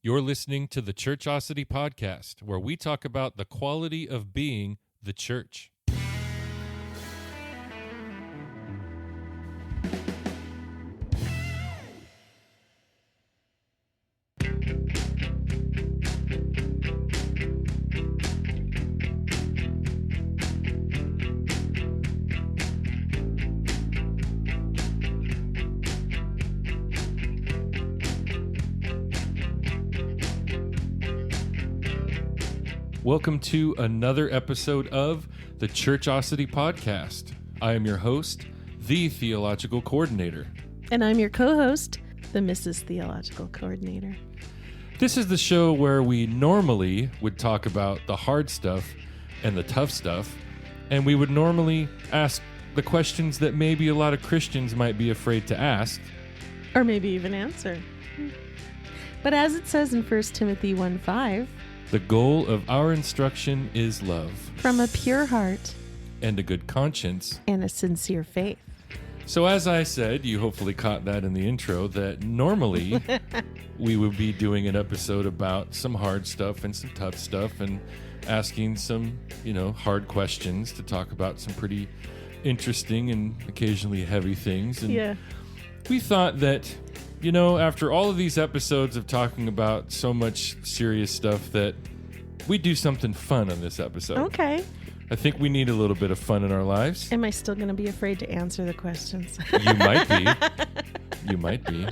You're listening to the Churchosity Podcast, where we talk about the quality of being the church. Welcome to another episode of the Churchosity Podcast. I am your host, the Theological Coordinator. And I'm your co-host, the Mrs. Theological Coordinator. This is the show where we normally would talk about the hard stuff and the tough stuff, and we would normally ask the questions that maybe a lot of Christians might be afraid to ask. Or maybe even answer. But as it says in 1 Timothy 1:5, the goal of our instruction is love. From a pure heart. And a good conscience. And a sincere faith. So as I said, you hopefully caught that in the intro, that normally we would be doing an episode about some hard stuff and some tough stuff and asking some, hard questions to talk about some pretty interesting and occasionally heavy things. And we thought that, after all of these episodes of talking about so much serious stuff, that we do something fun on this episode. Okay. I think we need a little bit of fun in our lives. Am I still going to be afraid to answer the questions? You might be. You might be.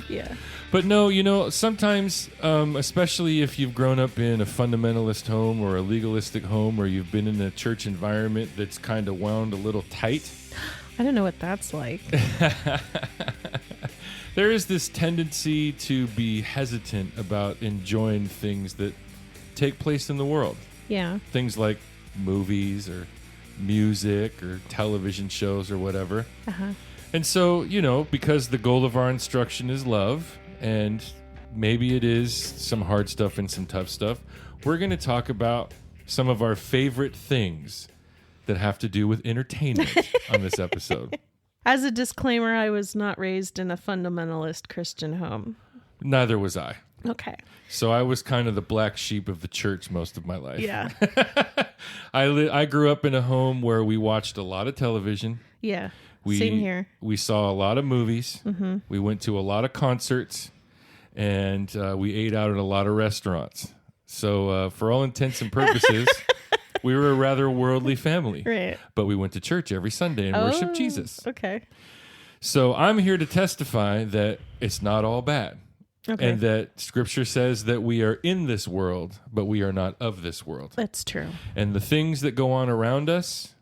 Yeah. But no, sometimes, especially if you've grown up in a fundamentalist home or a legalistic home, or you've been in a church environment that's kind of wound a little tight. I don't know what that's like. There is this tendency to be hesitant about enjoying things that take place in the world. Yeah. Things like movies or music or television shows or whatever. Uh-huh. And so, because the goal of our instruction is love, and maybe it is some hard stuff and some tough stuff, we're going to talk about some of our favorite things that have to do with entertainment on this episode. As a disclaimer, I was not raised in a fundamentalist Christian home. Neither was I. Okay. So I was kind of the black sheep of the church most of my life. Yeah. I grew up in a home where we watched a lot of television. Yeah. Same here. We saw a lot of movies. Mm-hmm. We went to a lot of concerts, and we ate out at a lot of restaurants. So for all intents and purposes, we were a rather worldly family. Right. But we went to church every Sunday and worshiped Jesus. Okay. So I'm here to testify that it's not all bad. Okay. And that Scripture says that we are in this world, but we are not of this world. That's true. And the things that go on around us,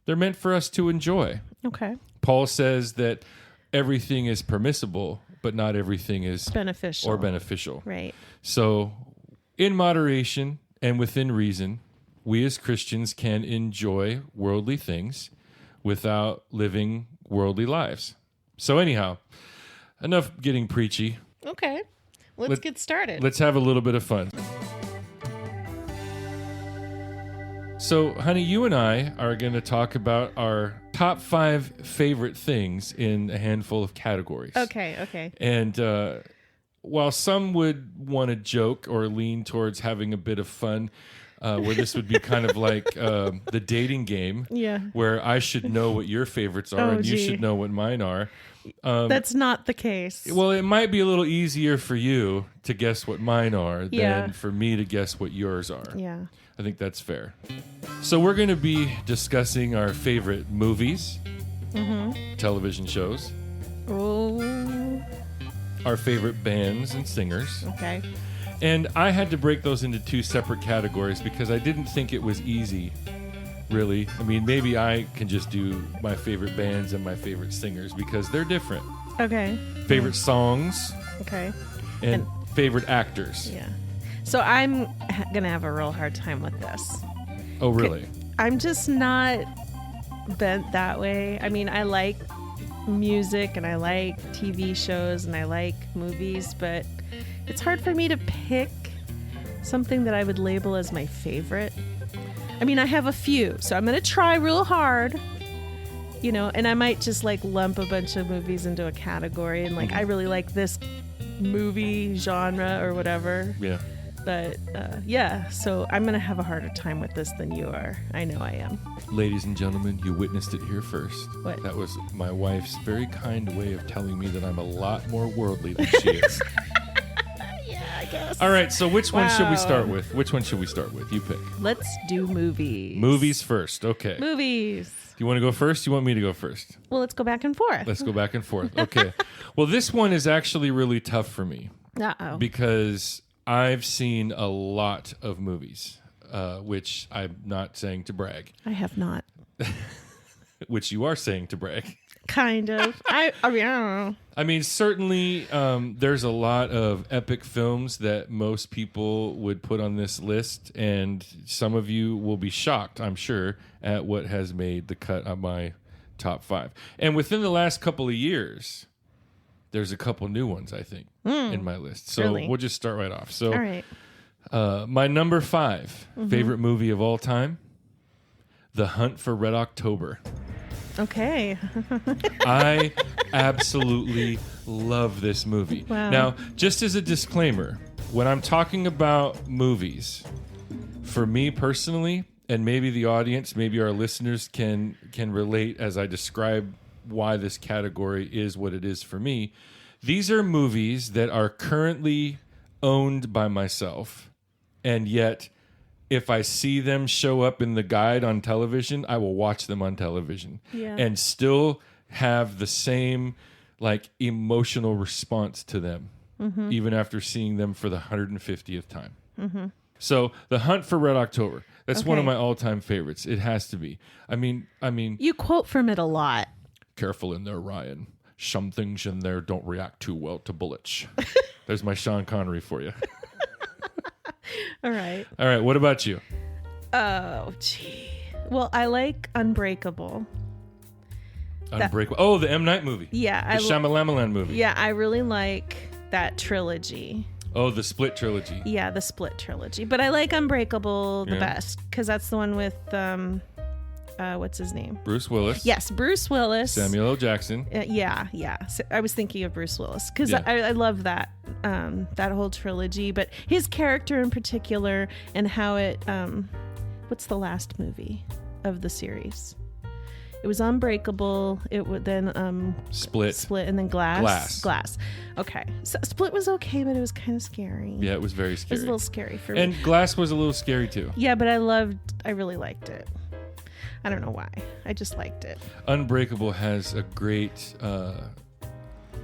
they're meant for us to enjoy. Okay. Paul says that everything is permissible, but not everything is beneficial. Right. So in moderation and within reason, we as Christians can enjoy worldly things without living worldly lives. So anyhow, enough getting preachy. Okay. Let's get started. Let's have a little bit of fun. So, honey, you and I are going to talk about our top 5 favorite things in a handful of categories. Okay. And while some would want to joke or lean towards having a bit of fun, where this would be kind of like the dating game, where I should know what your favorites are and you should know what mine are. That's not the case. Well, it might be a little easier for you to guess what mine are than for me to guess what yours are. Yeah. I think that's fair. So we're going to be discussing our favorite movies, television shows, our favorite bands and singers. Okay. And I had to break those into 2 separate categories because I didn't think it was easy, really. I mean, maybe I can just do my favorite bands and my favorite singers because they're different. Okay. Favorite songs. Okay. And favorite actors. Yeah. So I'm going to have a real hard time with this. Oh, really? I'm just not bent that way. I mean, I like music and I like TV shows and I like movies, but it's hard for me to pick something that I would label as my favorite. I mean, I have a few, so I'm going to try real hard, and I might just lump a bunch of movies into a category and I really like this movie genre or whatever. Yeah. But yeah, so I'm going to have a harder time with this than you are. I know I am. Ladies and gentlemen, you witnessed it here first. What? That was my wife's very kind way of telling me that I'm a lot more worldly than she is. Yeah, I guess. All right, so which one should we Wow. start with? Which one should we start with? You pick. Let's do movies. Movies first. Okay. Movies. Do you want to go first? Do you want me to go first? Well, let's go back and forth. Let's go back and forth. Okay. Well, this one is actually really tough for me Uh-oh. because I've seen a lot of movies, which I'm not saying to brag, I have not. which you are saying to brag. Kind of. I mean, I don't know. I mean, certainly there's a lot of epic films that most people would put on this list, and some of you will be shocked, I'm sure, at what has made the cut on my top 5. And within the last couple of years, there's a couple new ones, I think, in my list. So Really? we'll just start right off. So All right. my number 5 favorite movie of all time, The Hunt for Red October. Okay. I absolutely love this movie. Wow. Now, just as a disclaimer, when I'm talking about movies, for me personally, and maybe the audience, maybe our listeners can relate as I describe why this category is what it is for me. These are movies that are currently owned by myself, and yet if I see them show up in the guide on television, I will watch them on television Yeah. and still have the same like emotional response to them, even after seeing them for the 150th time. So The Hunt for Red October, that's one of Okay. my all-time favorites. It has to be. I mean, You quote from it a lot. careful in there, Ryan. Some things in there don't react too well to bullets. There's my Sean Connery for you. All right. All right, what about you? Oh, gee. Well, I like Unbreakable. Unbreakable. Oh, the M. Night movie. Yeah, The Shyamalan movie. Yeah, I really like that trilogy. Oh, the Split trilogy. Yeah, the Split trilogy. But I like Unbreakable the Yeah. best because that's the one with what's his name? Bruce Willis. Yes, Bruce Willis. Samuel L. Jackson. Yeah. So I was thinking of Bruce Willis because Yeah. I love that whole trilogy. But his character in particular and how it. What's the last movie of the series? It was Unbreakable. It would then Split. and then Glass. Glass. Okay, so Split was okay, but it was kind of scary. Yeah, it was very It was scary. a little scary for me. And Glass was a little scary too. Yeah, but I really liked it. I don't know why. I just liked it. Unbreakable has a great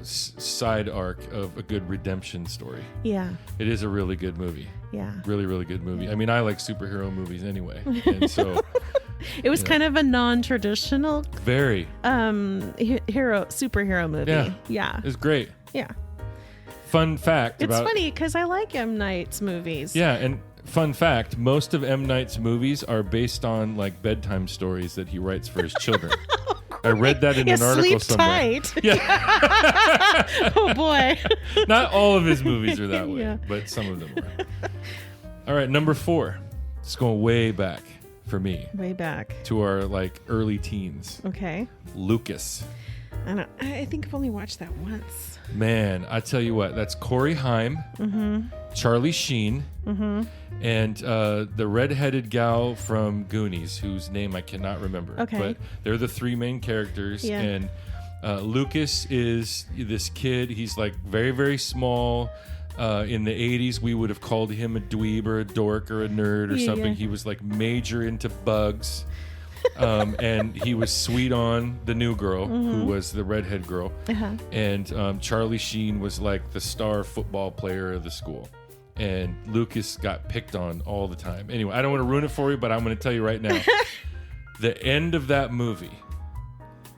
side arc of a good redemption story. Yeah. It is a really good movie. Yeah. Really, really good movie. I mean, I like superhero movies anyway. And so It was kind of a non-traditional very. superhero movie. Yeah. Yeah. It's great. Yeah. Fun fact It's about funny because I like M. Night's movies. Yeah, and fun fact, most of M. Night's movies are based on like bedtime stories that he writes for his children. I read that in Yeah, an article sleep somewhere. tight. Yeah. Oh boy. Not all of his movies are that way, Yeah. but some of them are. All right, number 4. It's going way back for me Way back. to our like early teens. Okay. Lucas. I think I've only watched that once. Man, I tell you what, that's Corey Haim, Charlie Sheen, and the redheaded gal from Goonies, whose name I cannot remember. Okay. But they're the 3 main characters. Yeah. And Lucas is this kid. He's like very, very small. In the 80s, we would have called him a dweeb or a dork or a nerd or Yeah, something. yeah. He was like major into bugs. And he was sweet on the new girl, who was the redhead girl. Uh-huh. And Charlie Sheen was like the star football player of the school. And Lucas got picked on all the time. Anyway, I don't want to ruin it for you, but I'm going to tell you right now. The end of that movie,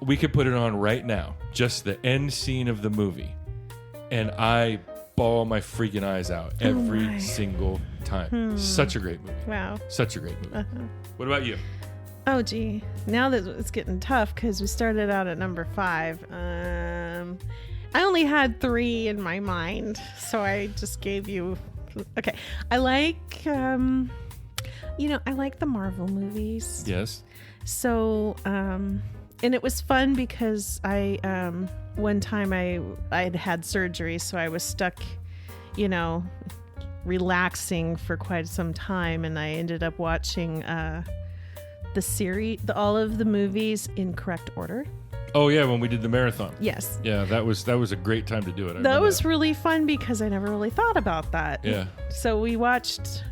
we could put it on right now. Just the end scene of the movie. And I bawl my freaking eyes out every my. single time. Such a great movie. Wow. Such a great movie. Uh-huh. What about you? Oh, gee. Now that it's getting tough because we started out at number 5. I only had 3 in my mind, so I just gave you. Okay. I like, I like the Marvel movies. Yes. So and it was fun because I one time I'd had surgery, so I was stuck, relaxing for quite some time, and I ended up watching all of the movies in correct order. Oh yeah, when we did the marathon. Yes. Yeah, that was a great time to do it. That was really fun because I never really thought about that. Yeah. So we watched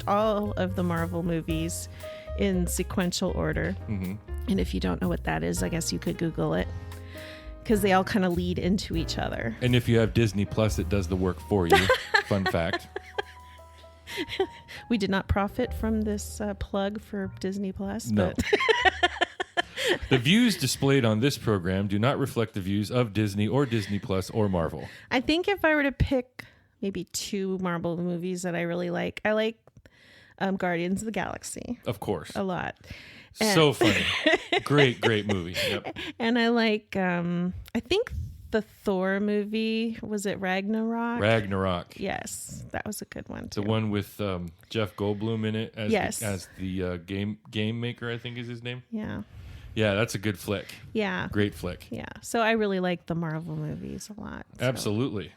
all of the Marvel movies in sequential order. Mm-hmm. And if you don't know what that is, I guess you could Google it, because they all kind of lead into each other. And if you have Disney Plus, it does the work for you. Fun fact. We did not profit from this plug for Disney Plus. No. But The views displayed on this program do not reflect the views of Disney or Disney Plus or Marvel. I think if I were to pick maybe 2 Marvel movies that I really like, I like Guardians of the Galaxy. Of course. A lot. So funny. Great movie. Yep. And I like, I think the Thor movie, was it Ragnarok? Ragnarok. Yes, that was a good one too. The one with Jeff Goldblum in it as the game maker, I think is his name. Yeah. Yeah, that's a good flick. Yeah. Great flick. Yeah. So I really like the Marvel movies a lot. So. Absolutely.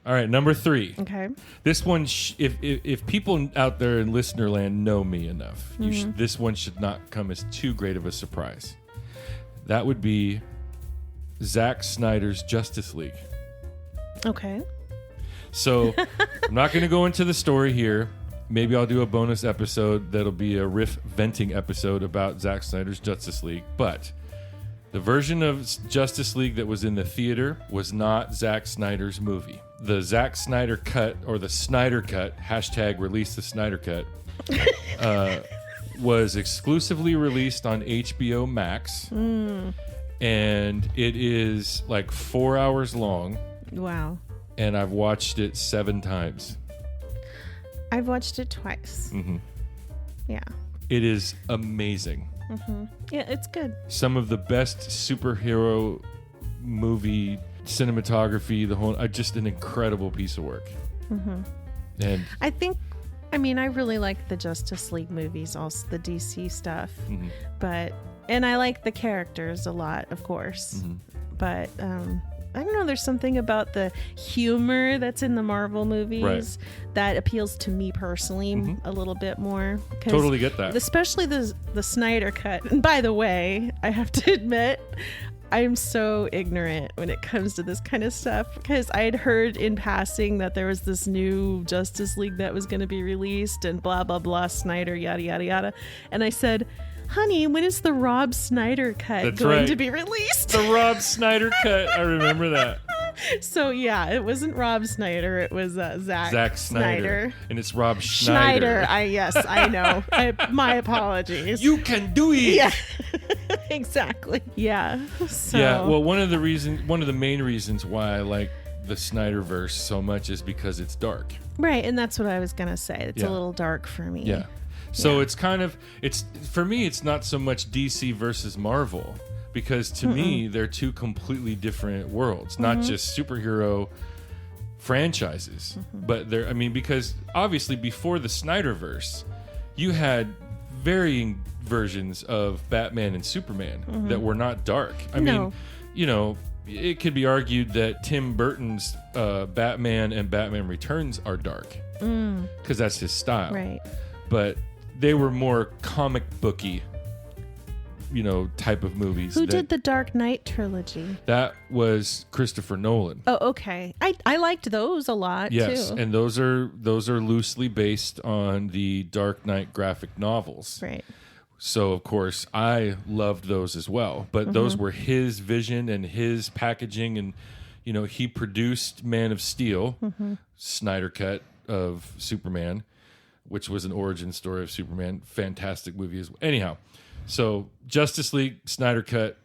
All right, number 3. Okay. This one, if people out there in listener land know me enough, this one should not come as too great of a surprise. That would be Zack Snyder's Justice League. Okay. So I'm not going to go into the story here. Maybe I'll do a bonus episode that'll be a riff venting episode about Zack Snyder's Justice League. But the version of Justice League that was in the theater was not Zack Snyder's movie. The Zack Snyder cut, or the Snyder cut, # release the Snyder cut, was exclusively released on HBO Max. And it is like 4 hours long. Wow. And I've watched it 7 times. I've watched it twice. Mm-hmm. Yeah. It is amazing. Mm-hmm. Yeah, it's good. Some of the best superhero movie cinematography, just an incredible piece of work. Mm-hmm. And I really like the Justice League movies, also the DC stuff. Mm-hmm. And I like the characters a lot, of course. Mm-hmm. But I don't know, there's something about the humor that's in the Marvel movies that appeals to me personally a little bit more. Totally get that. Especially the Snyder cut. And by the way, I have to admit, I'm so ignorant when it comes to this kind of stuff, because I had heard in passing that there was this new Justice League that was going to be released and blah, blah, blah, Snyder, yada, yada, yada. And I said, honey, when is the Rob Snyder cut going to be released? The Rob Snyder cut. I remember that. So, yeah, it wasn't Rob Snyder. It was Zack Snyder. And it's Rob Schneider. Yes, I know. My apologies. You can do it. Yeah, exactly. Yeah. So. Yeah, well, one of the main reasons why I like the Snyderverse so much is because it's dark. Right, and that's what I was going to say. It's a little dark for me. Yeah. So it's for me, it's not so much DC versus Marvel, because to me, they're 2 completely different worlds, not just superhero franchises, but because obviously before the Snyderverse, you had varying versions of Batman and Superman that were not dark. I mean, it could be argued that Tim Burton's Batman and Batman Returns are dark because that's his style. Right. But they were more comic booky, type of movies. Who did the Dark Knight trilogy? That was Christopher Nolan. Oh, okay. I liked those a lot too. Yes, and those are loosely based on the Dark Knight graphic novels. Right. So of course I loved those as well. But those were his vision and his packaging, and he produced Man of Steel, Snyder cut of Superman, which was an origin story of Superman. Fantastic movie as well. Anyhow, so Justice League, Snyder cut,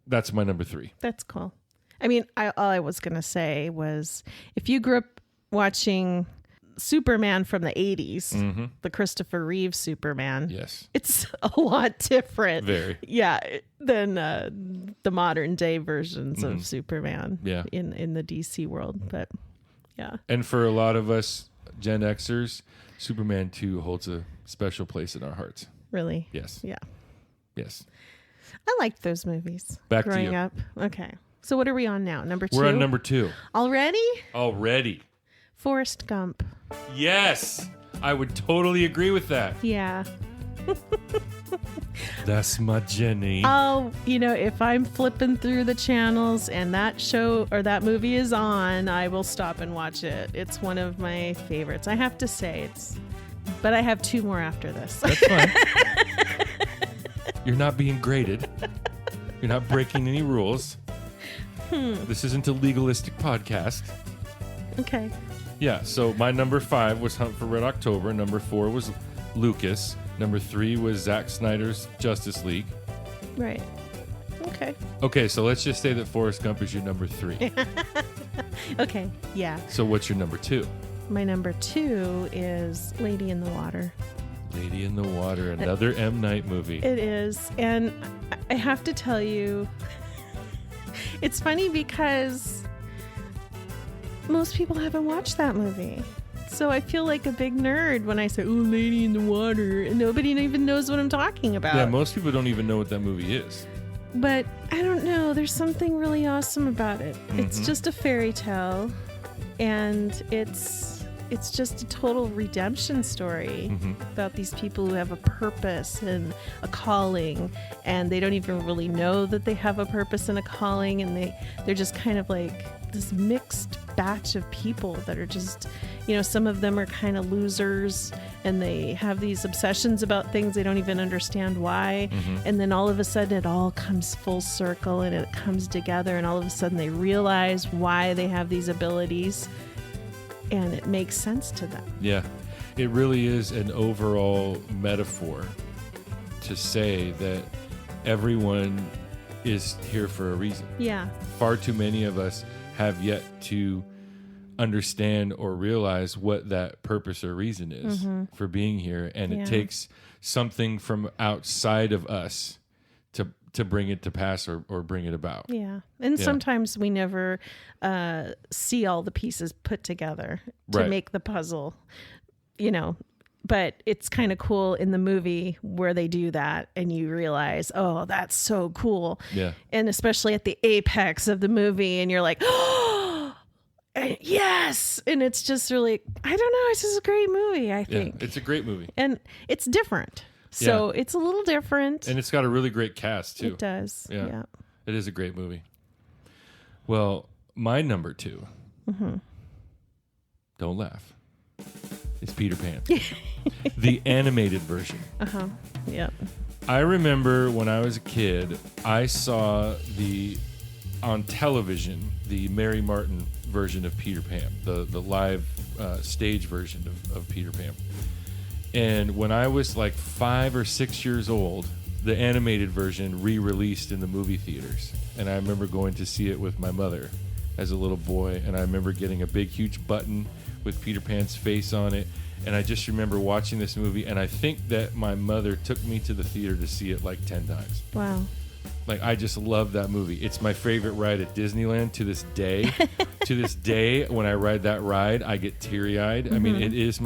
that's my number 3. That's cool. I mean, all I was going to say was, if you grew up watching Superman from the 80s, the Christopher Reeve Superman, yes, it's a lot different. Very. Yeah, than the modern day versions of Superman in the DC world. But yeah. And for a lot of us Gen Xers, Superman 2 holds a special place in our hearts. Really? Yes. Yeah. Yes. I liked those movies Back to growing you. up. Okay. So what are we on now? Number 2? We're on number 2. Already? Forrest Gump. Yes. I would totally agree with that. Yeah. That's my Jenny. Oh, if I'm flipping through the channels and that show or that movie is on, I will stop and watch it. It's one of my favorites. I have to say but I have 2 more after this. That's fine. You're not being graded. You're not breaking any rules. This isn't a legalistic podcast. Okay. Yeah, so my number 5 was Hunt for Red October. Number 4 was Lucas. Number 3 was Zack Snyder's Justice League. Right. Okay. Okay, so let's just say that Forrest Gump is your number 3. Okay, yeah. So what's your number 2? My number 2 is Lady in the Water. Lady in the Water, another M. Night movie. It is. And I have to tell you, it's funny because most people haven't watched that movie. So I feel like a big nerd when I say, "Oh, Lady in the Water," and nobody even knows what I'm talking about. Yeah, most people don't even know what that movie is. But I don't know. There's something really awesome about it. Mm-hmm. It's just a fairy tale, and it's just a total redemption story about these people who have a purpose and a calling, and they don't even really know that they have a purpose and a calling, and they're just kind of like this mixed batch of people that are just, some of them are kind of losers and they have these obsessions about things they don't even understand why. And then all of a sudden it all comes full circle and it comes together, and all of a sudden they realize why they have these abilities and it makes sense to them. Yeah, it really is an overall metaphor to say that everyone is here for a reason. Yeah. Far too many of us have yet to understand or realize what that purpose or reason is for being here, and it takes something from outside of us to bring it to pass or bring it about. Yeah. And sometimes we never see all the pieces put together to make the puzzle, but it's kind of cool in the movie where they do that and you realize, oh, that's so cool. Yeah. And especially at the apex of the movie, and you're like, oh, yes. And it's just really, I don't know, it's just a great movie, I think. Yeah, it's a great movie. And it's different. So it's a little different. And it's got a really great cast, too. It does. Yeah. It is a great movie. Well, my number 2, don't laugh, is Peter Pan. The animated version. Yep. I remember when I was a kid, I saw on television, the Mary Martin version of Peter Pan, the live stage version of Peter Pan. And when I was like 5 or 6 years old, the animated version re-released in the movie theaters. And I remember going to see it with my mother as a little boy. And I remember getting a big, huge button with Peter Pan's face on it. And I just remember watching this movie. And I think that my mother took me to the theater to see it like 10 times. Wow. Like, I just love that movie. It's my favorite ride at Disneyland to this day. To this day, when I ride that ride, I get teary-eyed. I mean, it is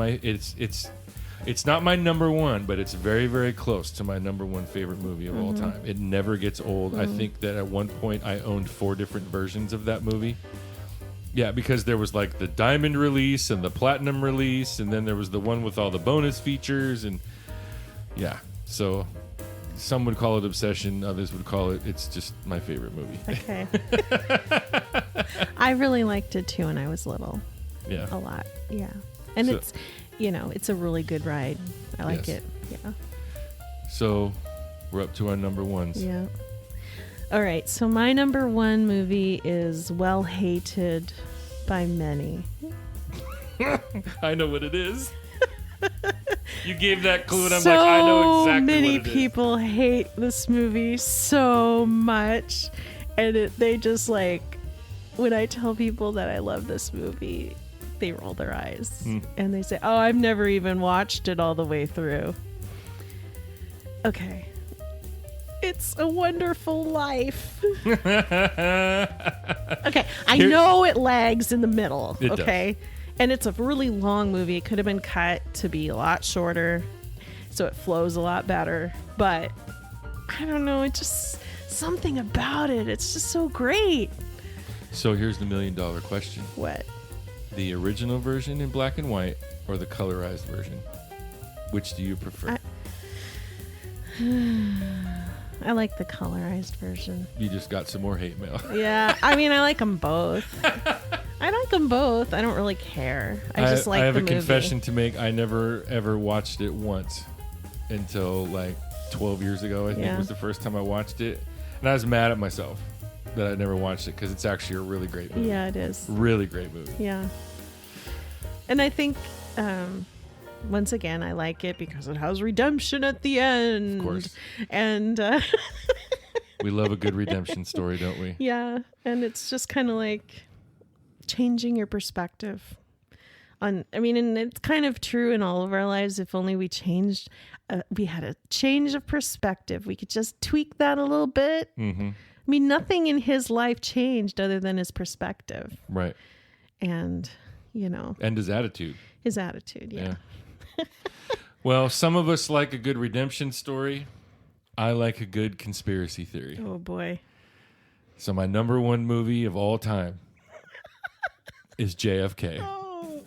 it's not my number 1, but it's very, very close to my number 1 favorite movie of all time. It never gets old. I think that at one point I owned 4 different versions of that movie. Yeah, because there was like the diamond release and the platinum release, and then there was the one with all the bonus features, and yeah. So some would call it obsession, others would call it's just my favorite movie. Okay. I really liked it too when I was little. Yeah. A lot. Yeah. And it's it's a really good ride. I like it. Yeah. So we're up to our number 1s. Yeah. All right. So my number 1 movie is well hated by many. I know what it is. You gave that clue, and I'm like, I know exactly what it is. So many people hate this movie so much, and they just like, when I tell people that I love this movie, they roll their eyes and they say, "Oh, I've never even watched it all the way through." Okay. It's A Wonderful Life. Okay, I know it lags in the middle, okay? And it's a really long movie. It could have been cut to be a lot shorter, so it flows a lot better. But I don't know. It just something about it. It's just so great. So here's the $1 million question. What? The original version in black and white or the colorized version? Which do you prefer? I like the colorized version. You just got some more hate mail. Yeah. I mean, I like them both. I like them both. I don't really care. I just like the movie. I have a confession to make. I never, ever watched it once until like 12 years ago, I think was the first time I watched it. And I was mad at myself that I never watched it because it's actually a really great movie. Yeah, it is. Really great movie. Yeah. And I think, once again, I like it because it has redemption at the end. Of course. And we love a good redemption story, don't we? Yeah. And it's just kind of like changing your perspective on, I mean, and it's kind of true in all of our lives. If only we changed, we had a change of perspective. We could just tweak that a little bit. Mm-hmm. I mean, nothing in his life changed other than his perspective. Right. And, you know. And his attitude. His attitude, yeah. Well, some of us like a good redemption story. I like a good conspiracy theory. Oh, boy. So my number one movie of all time is JFK. Oh.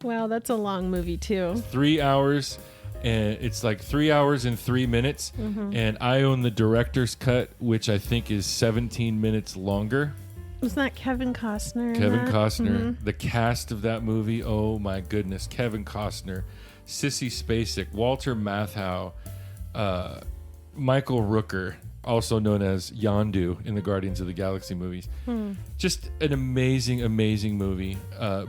Wow, that's a long movie, too. 3 hours, and it's like 3 hours and 3 minutes. Mm-hmm. And I own the director's cut, which I think is 17 minutes longer. Wasn't that Kevin Costner? Kevin Costner. Mm-hmm. The cast of that movie, oh my goodness. Kevin Costner, Sissy Spacek, Walter Matthau, Michael Rooker, also known as Yondu in the Guardians of the Galaxy movies. Just an amazing, amazing movie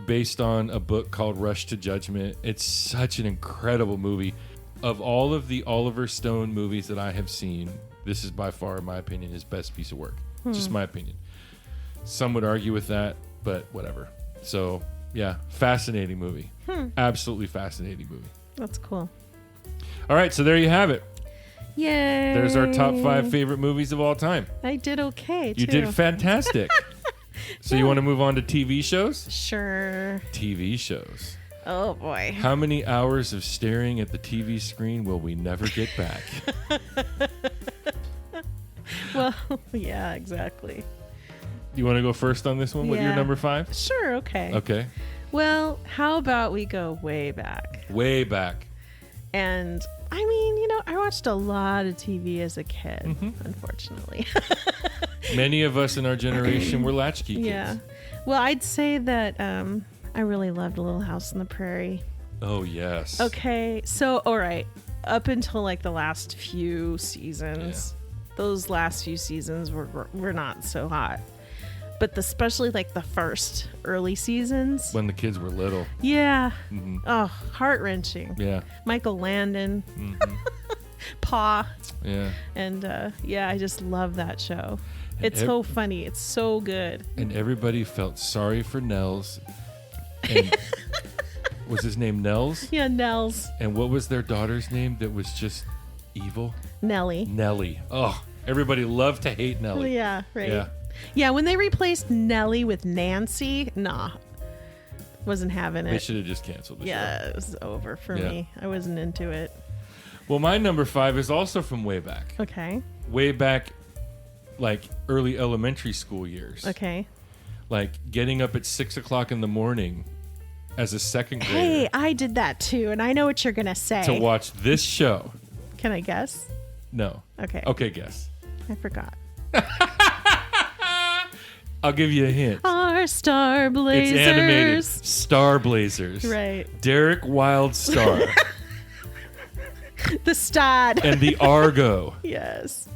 based on a book called Rush to Judgment. It's such an incredible movie. Of all of the Oliver Stone movies that I have seen, this is by far, in my opinion, his best piece of work. Just my opinion. Some would argue with that, but whatever. So, yeah, fascinating movie. Absolutely fascinating movie. That's cool. All right, so there you have it. Yay. There's our top 5 favorite movies of all time. I did okay, too. You did fantastic. So you want to move on to TV shows? Sure. TV shows. Oh, boy. How many hours of staring at the TV screen will we never get back? Well, yeah, exactly. You want to go first on this one with your number 5? Sure, okay. Okay. Well, how about we go way back? Way back. And, I mean, you know, I watched a lot of TV as a kid, unfortunately. Many of us in our generation were latchkey kids. Yeah. Well, I'd say that I really loved Little House on the Prairie. Oh, yes. Okay, so, all right, up until like the last few seasons, those last few seasons were not so hot. But especially like the first early seasons. When the kids were little. Yeah. Mm-hmm. Oh, heart-wrenching. Yeah. Michael Landon. Mm-hmm. Pa. Yeah. And I just love that show. And it's so funny. It's so good. And everybody felt sorry for Nels. And was his name Nels? Yeah, Nels. And what was their daughter's name that was just evil? Nellie. Nellie. Oh, everybody loved to hate Nellie. Yeah, right. Yeah. Yeah, when they replaced Nellie with Nancy, wasn't having it. They should have just canceled the show. Yeah, it was over for me. I wasn't into it. Well, my number 5 is also from way back. Okay. Way back, like early elementary school years. Okay. Like getting up at 6 o'clock in the morning as a second grader. Hey, I did that too, and I know what you're going to say. To watch this show. Can I guess? No. Okay. Okay, guess. I forgot. I'll give you a hint. Our Star Blazers. It's animated. Star Blazers. Right. Derek Wildstar. The Stad. And the Argo. Yes.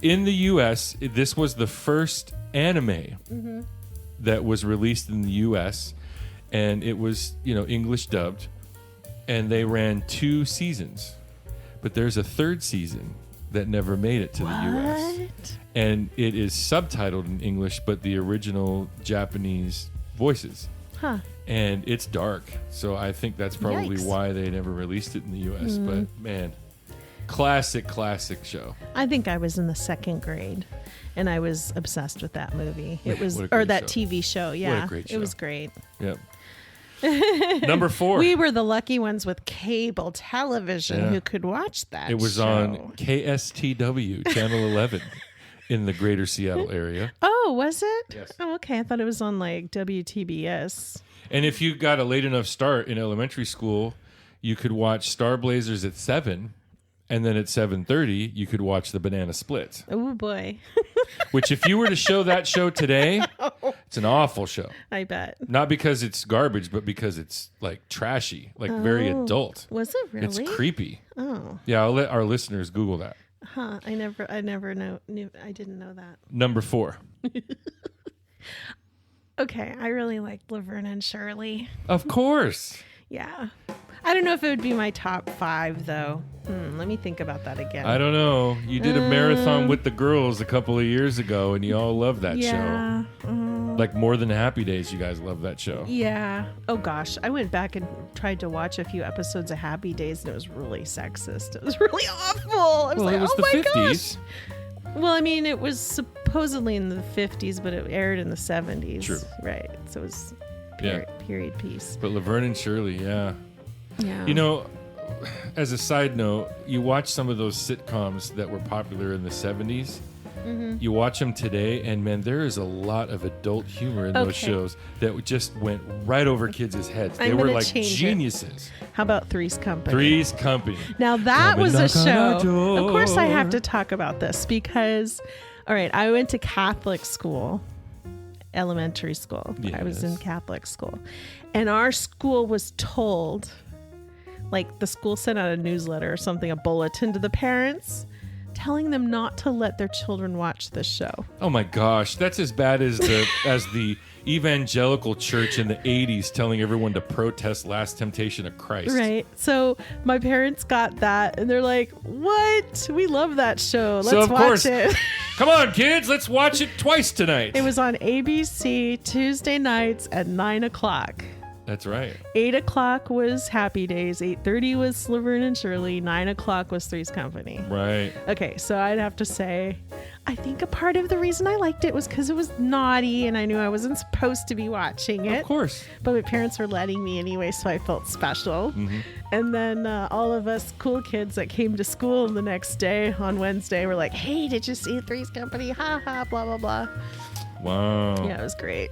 In the U.S., this was the first anime that was released in the U.S., and it was, English dubbed, and they ran 2 seasons. But there's a 3rd season that never made it to the U.S. And it is subtitled in English, but the original Japanese voices. Huh. And it's dark, so I think that's probably why they never released it in the U.S. But, man, classic show. I think I was in the 2nd grade, and I was obsessed with that movie. It was, What a or great that show. TV show. Yeah, What a great show. It was great. Yep. Number 4. We were the lucky ones with cable television who could watch that. It was on KSTW, Channel 11, in the greater Seattle area. Oh, was it? Yes. Oh, okay. I thought it was on like WTBS. And if you got a late enough start in elementary school, you could watch Star Blazers at 7, and then at 7:30 you could watch the Banana Splits. Oh boy. Which, if you were to show that show today, it's an awful show. I bet. Not because it's garbage, but because it's like trashy, like very adult. Was it really? It's creepy. Oh. Yeah, I'll let our listeners Google that. Huh. I never knew. I didn't know that. Number 4. Okay. I really liked Laverne and Shirley. Of course. Yeah. I don't know if it would be my top 5 though. Let me think about that again. I don't know. You did a marathon with the girls a couple of years ago, and you all loved that show. Like More Than Happy Days, you guys love that show. Yeah. Oh gosh, I went back and tried to watch a few episodes of Happy Days, and it was really sexist. It was really awful. I was like, it was oh the my 50s. gosh. Well, I mean, it was supposedly in the 50s, but it aired in the 70s. True. Right. So it was Yeah. period piece. But Laverne and Shirley, yeah. Yeah. You know, as a side note, you watch some of those sitcoms that were popular in the 70s. You watch them today, and man, there is a lot of adult humor in those shows that just went right over kids' heads. They were like geniuses. How about Three's Company? Three's Company. Now that Come was and a knock on our show. Of course, I have door. to talk about this because, all right, I went to Catholic school, elementary school. I was in Yes. Catholic school, and our school was told, like the school sent out a newsletter or something, a bulletin to the parents, telling them not to let their children watch this show. Oh my gosh, that's as bad as the evangelical church in the 80s telling everyone to protest Last Temptation of Christ. Right. So my parents got that, and they're like, "What? We love that show. Let's So of watch course, it." come on, kids, let's watch it twice tonight. It was on ABC Tuesday nights at 9:00. That's right. 8:00 was Happy Days. 8:30 was Laverne and Shirley. 9:00 was Three's Company. Right. Okay, so I'd have to say, I think a part of the reason I liked it was because it was naughty, and I knew I wasn't supposed to be watching it. Of course. But my parents were letting me anyway, so I felt special. Mm-hmm. And then all of us cool kids that came to school the next day on Wednesday were like, "Hey, did you see Three's Company? Ha ha, blah, blah, blah." Wow. Yeah, it was great.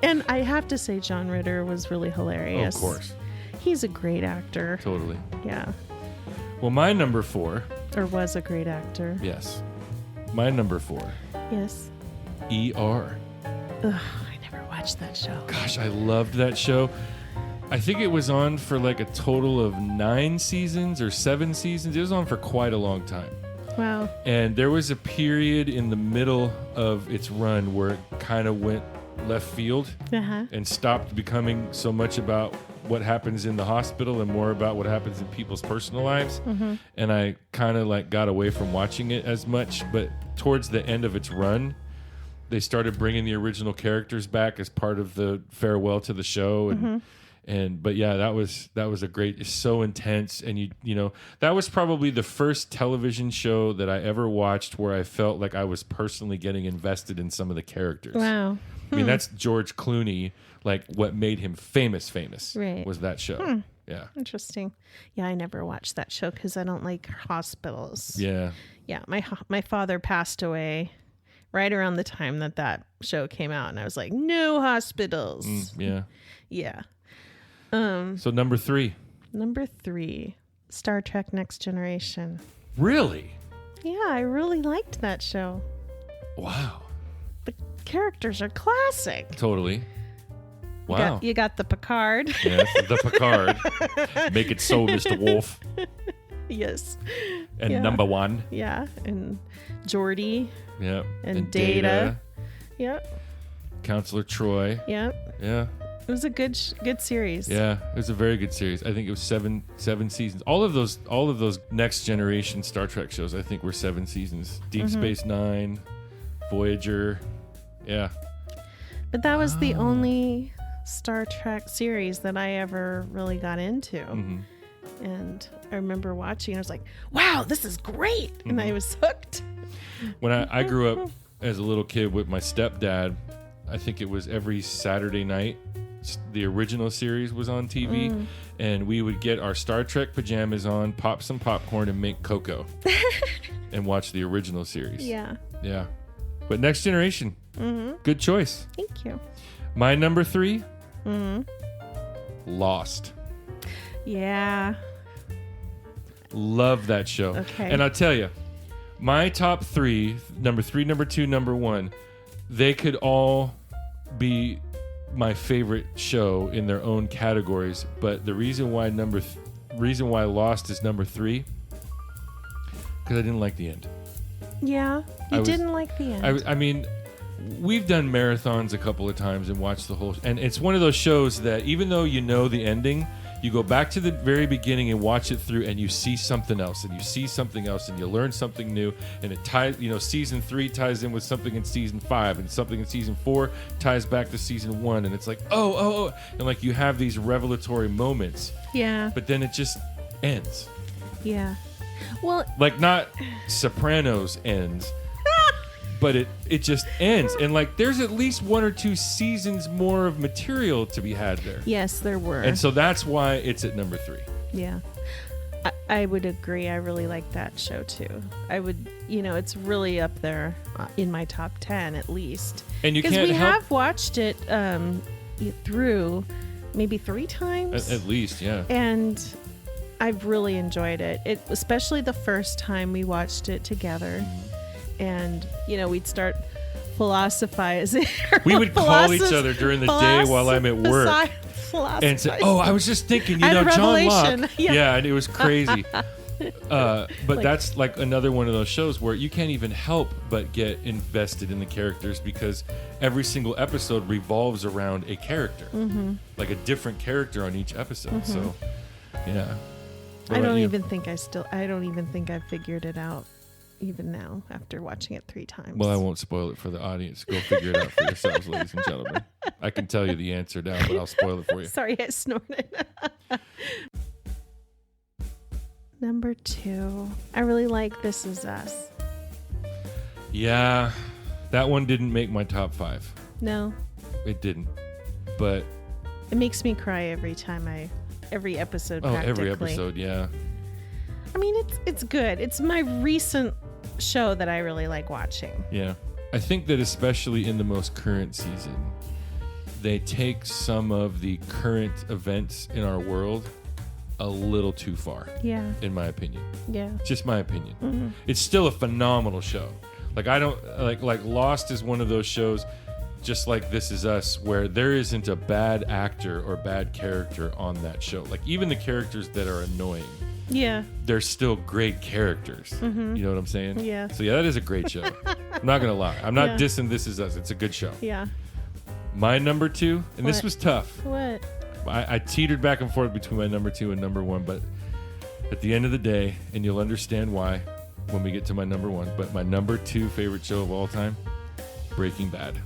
And I have to say, John Ritter was really hilarious. Of course. He's a great actor. Totally. Yeah. Well, my number 4, Or was a great actor. yes. My number 4, Yes. ER. Ugh, I never watched that show. Gosh, I loved that show. I think it was on for like a total of 9 seasons or 7 seasons. It was on for quite a long time. Wow. And there was a period in the middle of its run where it kind of went left field Uh-huh. and stopped becoming so much about what happens in the hospital and more about what happens in people's personal lives. And I kind of like got away from watching it as much, but towards the end of its run, they started bringing the original characters back as part of the farewell to the show. And but yeah, that was a great, it's so intense. And you know, that was probably the first television show that I ever watched where I felt like I was personally getting invested in some of the characters. Wow. I mean, that's George Clooney. Like what made him famous Right. was that show. Yeah. Interesting. Yeah, I never watched that show because I don't like hospitals. Yeah. Yeah, my father passed away right around the time that show came out, and I was like, no hospitals. Yeah. Yeah. So number 3. Number 3, Star Trek Next Generation. Really? Yeah, I really liked that show. Wow. The characters are classic. Totally. Wow. You got the Picard. Yes, the Picard. Make it so, Mr. Wolf. Yes. And Yeah. number 1. Yeah, and Geordi. Yeah. And Data. Yep. Counselor Troy. Yep. Yeah. It was a good series. Yeah. It was a very good series. I think it was seven seasons. All of those Next Generation Star Trek shows, I think, were 7 seasons. Deep Space Nine, Voyager. Yeah. But that was the only Star Trek series that I ever really got into. And I remember watching, I was like, wow, this is great. And I was hooked. When I grew up as a little kid with my stepdad, I think it was every Saturday night the original series was on TV, and we would get our Star Trek pajamas on, pop some popcorn, and make cocoa, and watch the original series. Yeah. Yeah. But Next Generation, good choice. Thank you. My number 3, Lost. Yeah. Love that show. Okay. And I'll tell you, my top 3, number 3, number 2, number 1, they could all be my favorite show in their own categories. But the reason why Lost is number 3, because I didn't like the end. Yeah. You didn't like the end. I mean, we've done marathons a couple of times and watched the whole, and it's one of those shows that even though you know the ending, you go back to the very beginning and watch it through, and you see something else, and you see something else, and you learn something new, and it ties. Season 3 ties in with something in season 5, and something in season 4 ties back to season 1, and it's like, oh, and like you have these revelatory moments. Yeah. But then it just ends. Yeah. Well, like not Sopranos ends. But it just ends. And like there's at least 1 or 2 seasons more of material to be had there. Yes, there were. And so that's why it's at number 3. Yeah. I would agree. I really like that show too. I would, it's really up there in my top 10 at least. And you can't Because we help... have watched it through maybe 3 times. At least, yeah. And I've really enjoyed it. Especially the first time we watched it together. And, we'd start philosophizing. We would call each other during the day while I'm at work. And say, I was just thinking, John Locke. Yeah, and it was crazy. But that's like another one of those shows where you can't even help but get invested in the characters because every single episode revolves around a character. Like a different character on each episode. So, yeah. I don't even think I've figured it out. Even now, after watching it 3 times. Well, I won't spoil it for the audience. Go figure it out for yourselves, ladies and gentlemen. I can tell you the answer now, but I'll spoil it for you. Sorry, I snorted. Number 2. I really like This Is Us. Yeah, that one didn't make my top 5. No. It didn't. But... it makes me cry every episode practically. Every episode, yeah. I mean, it's good. It's my recent show that I really like watching. Yeah. I think that especially in the most current season, they take some of the current events in our world a little too far. Yeah. In my opinion. Yeah. Just my opinion. It's still a phenomenal show. Like I don't like Lost is one of those shows just like This Is Us where there isn't a bad actor or bad character on that show. Like even the characters that are annoying. Yeah. They're still great characters. You know what I'm saying? Yeah. So yeah, that is a great show. I'm not going to lie. I'm not dissing This Is Us. It's a good show. Yeah. My number 2, and this was tough. What? I teetered back and forth between my number 2 and number 1, but at the end of the day, and you'll understand why when we get to my number 1, but my number 2 favorite show of all time, Breaking Bad.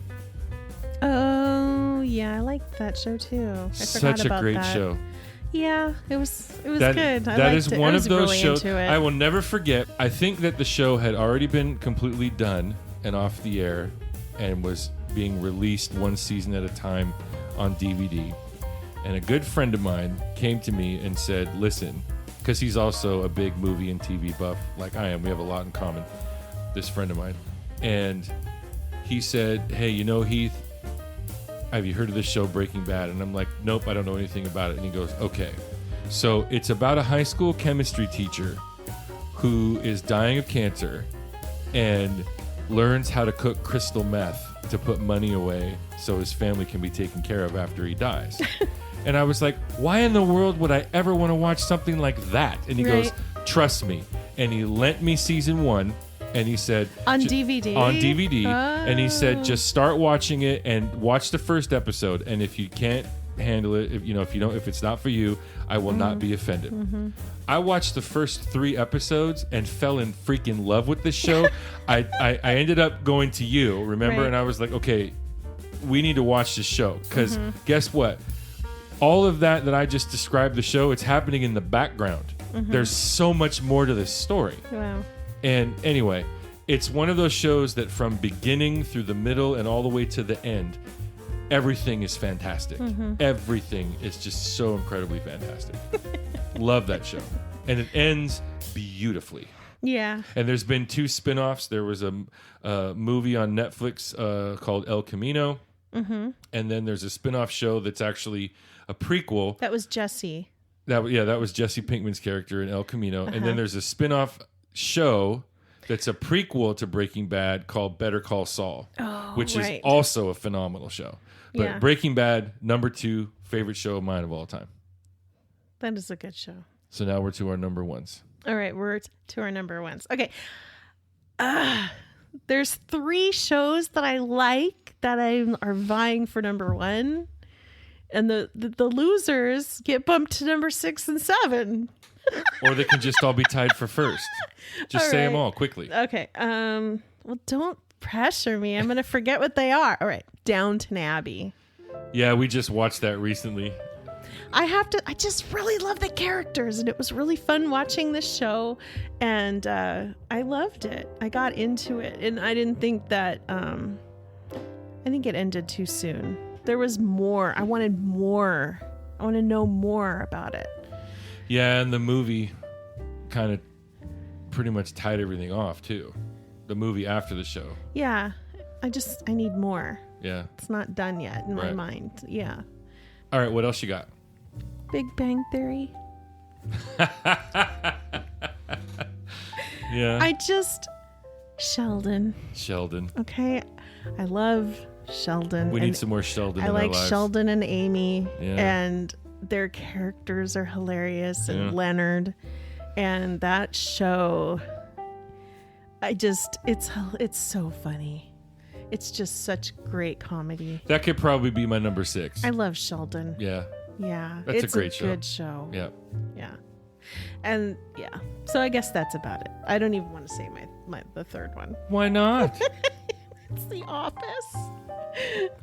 Oh, yeah. I like that show too. Such a great show. Yeah, it was good. That is one of those really shows into it. I will never forget. I think that the show had already been completely done and off the air and was being released one season at a time on DVD. And a good friend of mine came to me and said, listen, because he's also a big movie and TV buff like I am. We have a lot in common, this friend of mine. And he said, hey, Heath, have you heard of this show Breaking Bad? And I'm like, nope, I don't know anything about it. And he goes, okay. So it's about a high school chemistry teacher who is dying of cancer and learns how to cook crystal meth to put money away so his family can be taken care of after he dies. And I was like, why in the world would I ever want to watch something like that? And he goes, trust me. And he lent me season 1. And he said on DVD. On DVD. And he said just start watching it and watch the first episode. And if you can't handle it, if it's not for you, I will not be offended. I watched the first 3 episodes and fell in freaking love with this show. I ended up going to you, remember? Right. And I was like, okay, we need to watch this show. Because guess what? All of that I just described the show, it's happening in the background. There's so much more to this story. Wow. And anyway, it's one of those shows that from beginning through the middle and all the way to the end, everything is fantastic. Everything is just so incredibly fantastic. Love that show. And it ends beautifully. Yeah. And there's been 2 spin-offs. There was a movie on Netflix called El Camino. And then there's a spin-off show that's actually a prequel. That was Jesse. That was Jesse Pinkman's character in El Camino. And then there's a spin-off show that's a prequel to Breaking Bad called Better Call Saul, which is also a phenomenal show. But Breaking Bad, number 2 favorite show of mine of all time. That is a good show. So now we're to our number ones. All right, we're to our number ones. Okay. There's 3 shows that I like that are vying for number 1. And the losers get bumped to number 6 and 7. Or they can just all be tied for first. Just say them all quickly. Okay. Well, don't pressure me. I'm going to forget what they are. All right. Downton Abbey. Yeah, we just watched that recently. I just really love the characters, and it was really fun watching this show, and I loved it. I got into it, and I didn't think that, I think it ended too soon. There was more. I wanted more. I want to know more about it. Yeah, and the movie kind of pretty much tied everything off, too. The movie after the show. Yeah, I need more. Yeah. It's not done yet in my mind. Yeah. All right, what else you got? Big Bang Theory. Yeah. Sheldon. Okay. I love Sheldon. We need some more Sheldon in our lives. I like Sheldon and Amy. Yeah. And their characters are hilarious. And Leonard. And that show, it's so funny. It's just such great comedy. That could probably be my number 6. I love Sheldon. Yeah. Yeah. That's a great show. Good show. Yeah. Yeah. And yeah. So I guess that's about it. I don't even want to say the third one. Why not? It's The Office.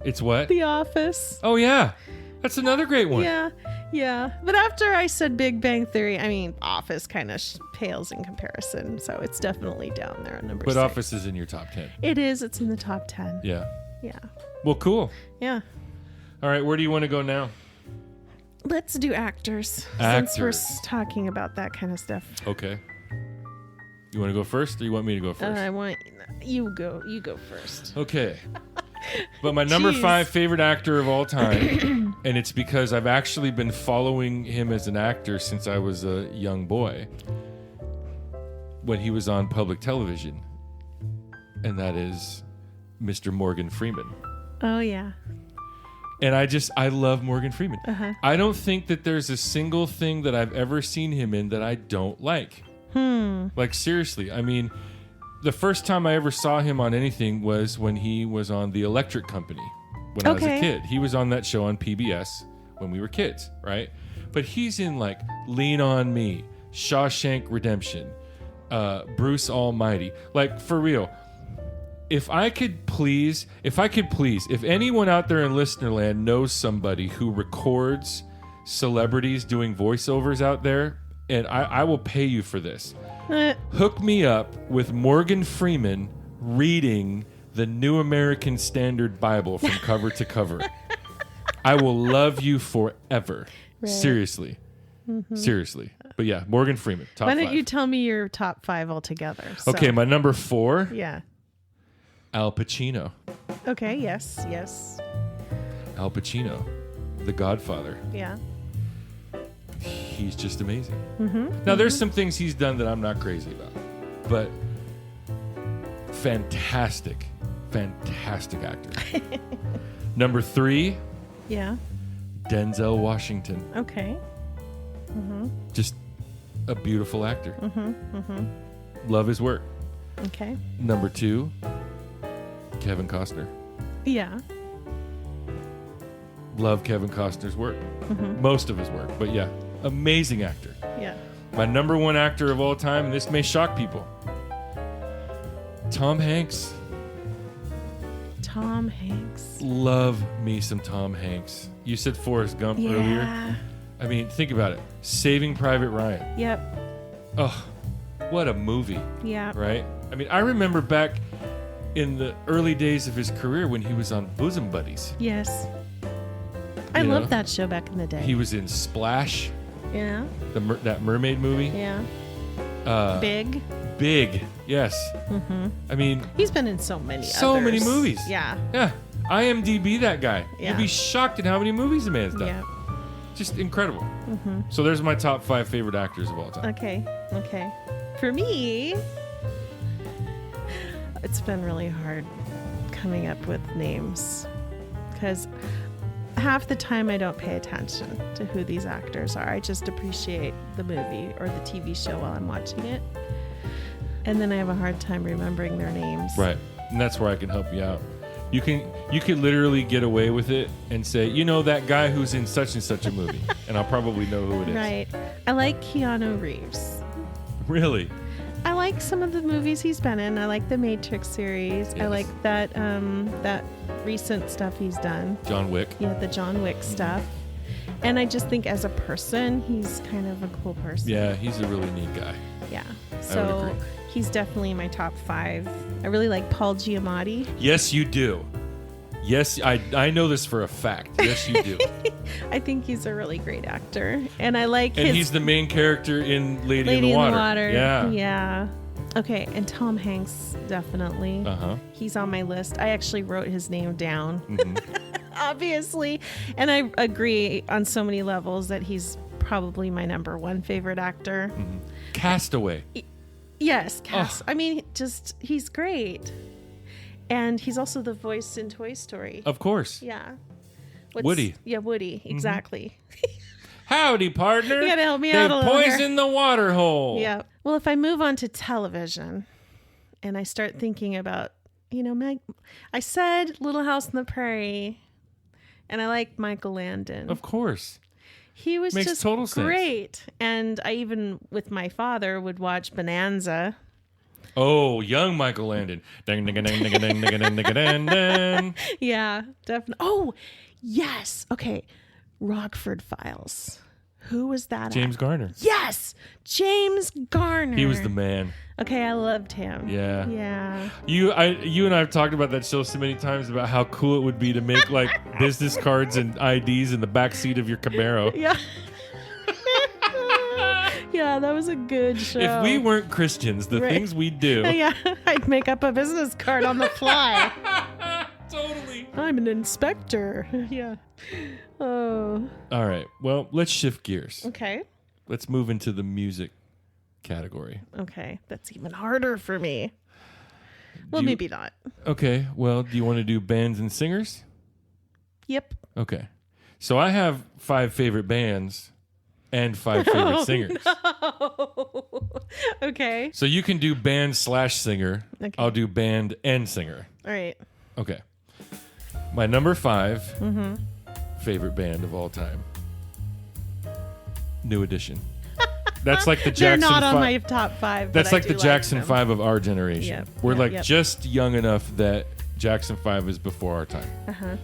It's what? The Office. Oh, yeah. That's another great one. Yeah. Yeah. But after I said Big Bang Theory, I mean, Office kind of pales in comparison. So it's definitely down there at number 6. But Office is in your top 10. It is. It's in the top 10. Yeah. Yeah. Well, cool. Yeah. All right. Where do you want to go now? Let's do actors. Since we're talking about that kind of stuff. Okay. You want to go first, or you want me to go first? I want you go. You go first. Okay. But my number 5 favorite actor of all time, and it's because I've actually been following him as an actor since I was a young boy, when he was on public television, and that is Mr. Morgan Freeman. Oh, yeah. And I love Morgan Freeman. I don't think that there's a single thing that I've ever seen him in that I don't like. Like, seriously. I mean, the first time I ever saw him on anything was when he was on The Electric Company when I was a kid. He was on that show on PBS when we were kids, right? But he's in, like, Lean on Me, Shawshank Redemption, Bruce Almighty. Like, for real. If anyone out there in Listenerland knows somebody who records celebrities doing voiceovers out there, and I will pay you for this. Hook me up with Morgan Freeman reading the New American Standard Bible from cover to cover. I will love you forever. Right. Seriously. Seriously. But yeah, Morgan Freeman, top 5. Why don't you tell me your top 5 altogether? So. Okay, my number 4. Yeah. Al Pacino. Okay, yes. Al Pacino, The Godfather. Yeah. He's just amazing. Now, there's some things he's done that I'm not crazy about, but fantastic actor. Number 3. Yeah. Denzel Washington. Okay. Just a beautiful actor. Love his work. Okay. Number 2. Kevin Costner. Yeah. Love Kevin Costner's work. Most of his work, but yeah, amazing actor. Yeah. My number 1 actor of all time, and this may shock people, Tom Hanks. Tom Hanks. Love me some Tom Hanks. You said Forrest Gump earlier. I mean, think about it. Saving Private Ryan. Yep. Oh, what a movie. Yeah. Right? I mean, I remember back in the early days of his career when he was on Bosom Buddies. Yes. I You know? loved that show back in the day. He was in Splash, Yeah. that mermaid movie. Yeah. Big, yes. Mm-hmm. I mean, He's been in so many many movies. Yeah. Yeah. IMDb that guy. Yeah. You'd be shocked at how many movies the man's done. Yeah. Just incredible. Mm-hmm. So there's my top 5 favorite actors of all time. Okay. For me, it's been really hard coming up with names because half the time I don't pay attention to who these actors are. I just appreciate the movie or the TV show while I'm watching it. And then I have a hard time remembering their names. Right. And that's where I can help you out. You can literally get away with it and say, you know, that guy who's in such and such a movie, and I'll probably know who it is. Right. I like Keanu Reeves. Really? I like some of the movies he's been in. I like the Matrix series. Yes. I like that recent stuff he's done. John Wick. Yeah, the John Wick stuff. And I just think as a person, he's kind of a cool person. Yeah, he's a really neat guy. Yeah. I would So agree. he's definitely in my top 5. I really like Paul Giamatti. Yes, you do. Yes, I know this for a fact. Yes, you do. I think he's a really great actor. And I like And his he's the main character in Lady in Lady the Water. in the Water. Yeah. Yeah. Okay, and Tom Hanks, definitely. Uh-huh. He's on my list. I actually wrote his name down. Mm-hmm. Obviously. And I agree on so many levels that he's probably my number 1 favorite actor. Mm-hmm. Castaway. Yes, Oh. I mean, just he's great. And he's also the voice in Toy Story. Of course. Yeah. Woody. Yeah, Woody, exactly. Howdy, partner. You gotta help me They've out a little here. poisoned the water hole. Yeah. Well, if I move on to television and I start thinking about, I said Little House on the Prairie, and I like Michael Landon. Of course. He was Makes just total sense. great. And I even, with my father, would watch Bonanza. Oh, young Michael Landon. Ding, ding, ding, ding, ding, ding, ding, ding, ding, ding. Yeah, definitely. Oh, yes. Okay. Rockford Files. Who was that? James Garner. Yes, James Garner. He was the man. Okay, I loved him. Yeah. Yeah. You and I have talked about that show so many times about how cool it would be to make like business cards and IDs in the back seat of your Camaro. Yeah. Yeah, that was a good show. If we weren't Christians, the Right. things we do. Yeah, I'd make up a business card on the fly. Totally. I'm an inspector. Yeah. Oh. All right. Well, let's shift gears. Okay. Let's move into the music category. Okay. That's even harder for me. Well, Do you- maybe not. Okay. Well, do you want to do bands and singers? Yep. Okay. So I have 5 favorite bands and 5 favorite singers. Oh. Okay. So you can do band/singer. Okay. I'll do band and singer. All right. Okay. My number 5 favorite band of all time. New Edition. That's like the They're Jackson not on 5. my top 5. That's but like I the do Jackson them. 5 of our generation. Yep, We're yep, like yep. just young enough that Jackson 5 is before our time. Uh-huh.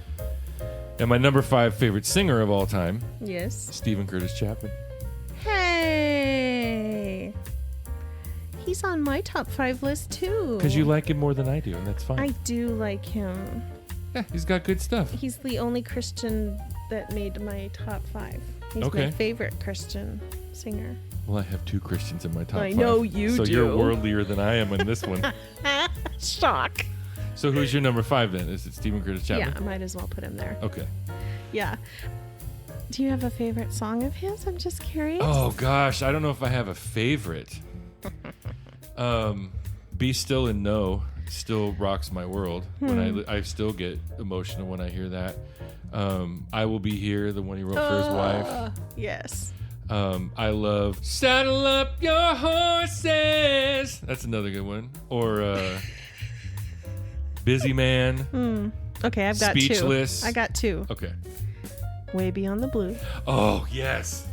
And my number 5 favorite singer of all time, Yes. Stephen Curtis Chapman. Hey. He's on my top 5 list too. Because you like him more than I do, and that's fine. I do like him. Yeah, he's got good stuff. He's the only Christian that made my top 5. He's Okay. my favorite Christian singer. Well, I have 2 Christians in my top 5. I know you so do. you're worldlier than I am in this one. Shock. So who's your number 5 then? Is it Stephen Curtis Chapman? Yeah, I might as well put him there. Okay. Yeah. Do you have a favorite song of his? I'm just curious. Oh gosh, I don't know if I have a favorite. Be Still and Know still rocks my world. When I still get emotional when I hear that. I Will Be Here, the one he wrote for his wife. Yes. I love Saddle Up Your Horses. That's another good one. Or Busy Man. Okay, I've got Speechless. 2. I got 2. Okay. Way Beyond the Blue. Oh yes.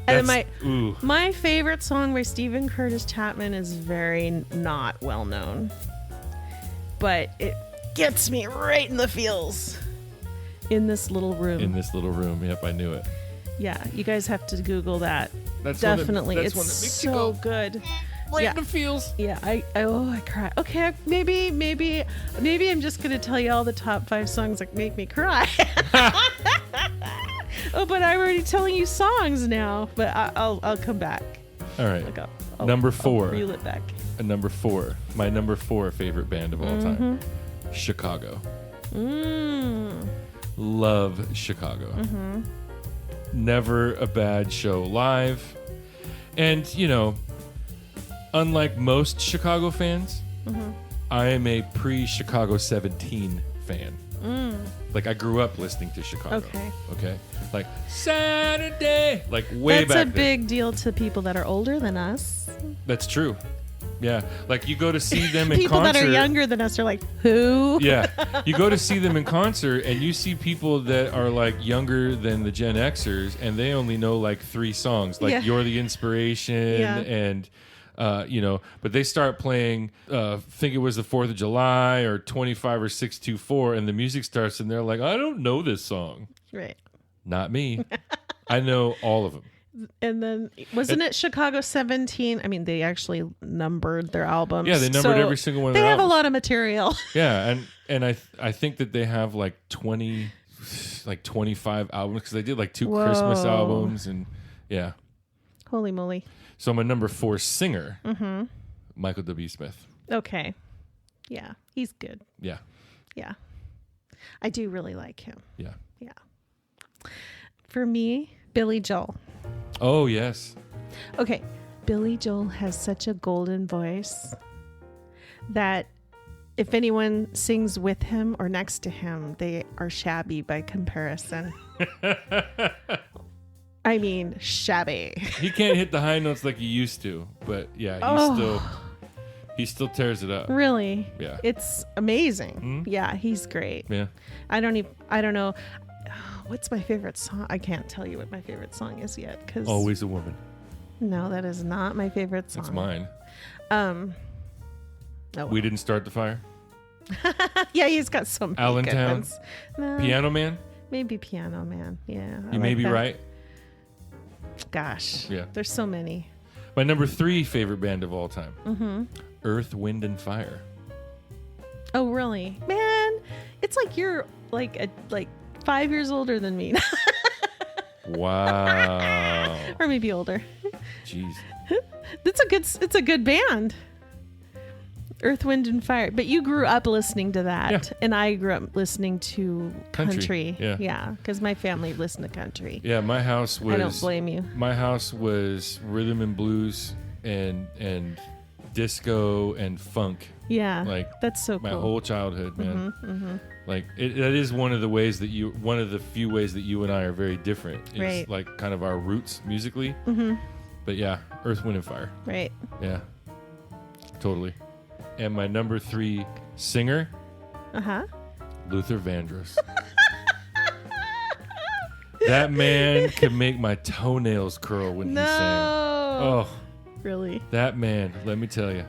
And then Ooh. my favorite song by Stephen Curtis Chapman is very not well known, but it gets me right in the feels. In This Little Room. In This Little Room. Yep, I knew it. Yeah, you guys have to Google that. That's Definitely. One that, It's one that makes you so go. good. right Yeah. in the feels. Yeah, I cry. Okay, maybe I'm just gonna tell you all the top 5 songs that make me cry. Oh, but I'm already telling you songs now. But I'll come back. All right. Look up. Number 4. I'll reel it back. Number 4. My number 4 favorite band of all time. Mm-hmm. Chicago. Mm. Love Chicago. Mm-hmm. Never a bad show live. And, you know, unlike most Chicago fans, Mm-hmm. I am a pre-Chicago 17 fan. Like, I grew up listening to Chicago. Okay? Like, Saturday. Like, way That's back a then. big deal to people that are older than us. That's true. Yeah. Like, you go to see them in People concert. that are younger than us are like, who? Yeah. You go to see them in concert, and you see people that are, like, younger than the Gen Xers, and they only know, like, 3 songs. Like, Yeah. You're the Inspiration, Yeah. and... you know, but they start playing, think it was the 4th of July or 25 or 624, and the music starts, and they're like, I don't know this song. Right. Not me. I know all of them. And then, wasn't it Chicago 17? I mean, they actually numbered their albums. Yeah, they numbered every single one of They their have albums. a lot of material. Yeah, and I think that they have like 25 albums because they did like 2 Christmas Whoa. albums, and yeah. Holy moly. So my number 4 singer, Mm-hmm. Michael W. Smith. Okay. Yeah, he's good. Yeah, Yeah. I do really like him. yeah. Yeah. For me, Billy Joel. Oh yes. Okay. Billy Joel has such a golden voice that if anyone sings with him or next to him, they are shabby by comparison. I mean, shabby. He can't hit the high notes like he used to, but yeah, he still tears it up. Really? Yeah. It's amazing. Hmm? Yeah, he's great. Yeah. I don't know. What's my favorite song? I can't tell you what my favorite song is yet. Cause Always a Woman. No, that is not my favorite song. That's mine. Oh, We Didn't Start the Fire. yeah, he's got so many good Allentown. ones. No, Piano Man. maybe Piano Man. Yeah. I You may like be that. right. Gosh. Yeah. There's so many. My number 3 favorite band of all time. Mm-hmm. Earth, Wind, and Fire. Oh, really? Man, it's like you're like 5 years older than me. Wow. Or maybe older. Jeez. It's a good band. Earth, Wind, and Fire. But you grew up listening to that. Yeah. And I grew up listening to country. Yeah. Yeah. Because my family listened to country. Yeah, my house was. I don't blame you. My house was rhythm and blues and disco and funk. Yeah. Like that's so my cool. whole childhood, man. Mm-hmm, mm-hmm. Like that is one of the few ways that you and I are very different. Is Right. like kind of our roots musically. Mm-hmm. But yeah, Earth, Wind, and Fire. Right. Yeah, totally. And my number 3 singer, Uh-huh. Luther Vandross. That man can make my toenails curl when No. he sang. Oh, Really? that man, let me tell you.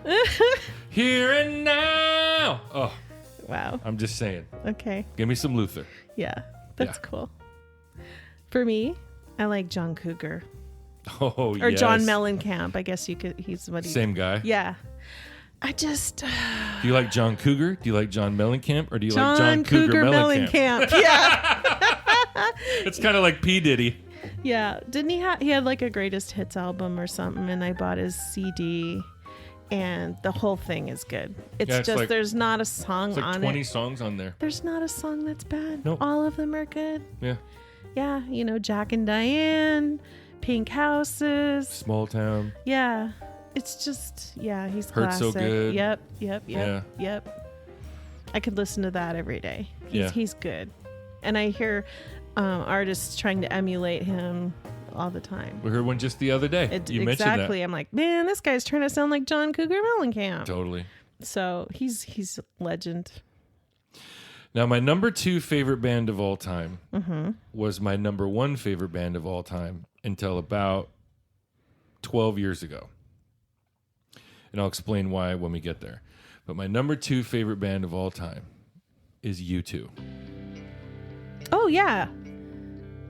Here and now. Oh, Wow. I'm just saying. Okay. Give me some Luther. Yeah. That's Yeah. cool. For me, I like John Cougar. Oh, Or yes. John Mellencamp. I guess he's what he... Same guy. Yeah. I just... Do you like John Cougar? Do you like John Mellencamp? Or do you like John John Cougar Mellencamp? Yeah. It's kind of like P. Diddy. Yeah. Didn't he he had like a greatest hits album or something, and I bought his CD, and the whole thing is good. It's Yeah, it's just like- there's not a song It's like on 20 it. songs on there. There's not a song that's bad. Nope. All of them are good. Yeah. Yeah, you know, Jack and Diane, Pink Houses. Small Town. Yeah. It's just, yeah, he's Hurt So classic. Good. Yep. I could listen to that every day. Yeah. He's good. And I hear artists trying to emulate him all the time. We heard one just the other day. You mentioned Exactly. I'm like, man, this guy's trying to sound like John Cougar Mellencamp. that. Totally. So he's legend. Now, my number 2 favorite band of all time Mm-hmm. was my number 1 favorite band of all time until about 12 years ago. And I'll explain why when we get there. But my number 2 favorite band of all time is U2. Oh, yeah.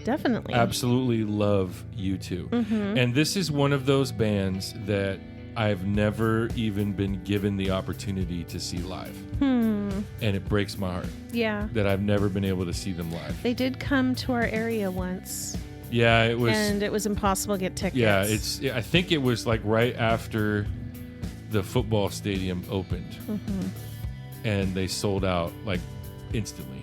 Definitely. Absolutely love U2. Mm-hmm. And this is one of those bands that I've never even been given the opportunity to see live. And it breaks my heart. Yeah. That I've never been able to see them live. They did come to our area once. Yeah, it was. And it was impossible to get tickets. Yeah, I think it was like right after the football stadium opened. And they sold out like instantly.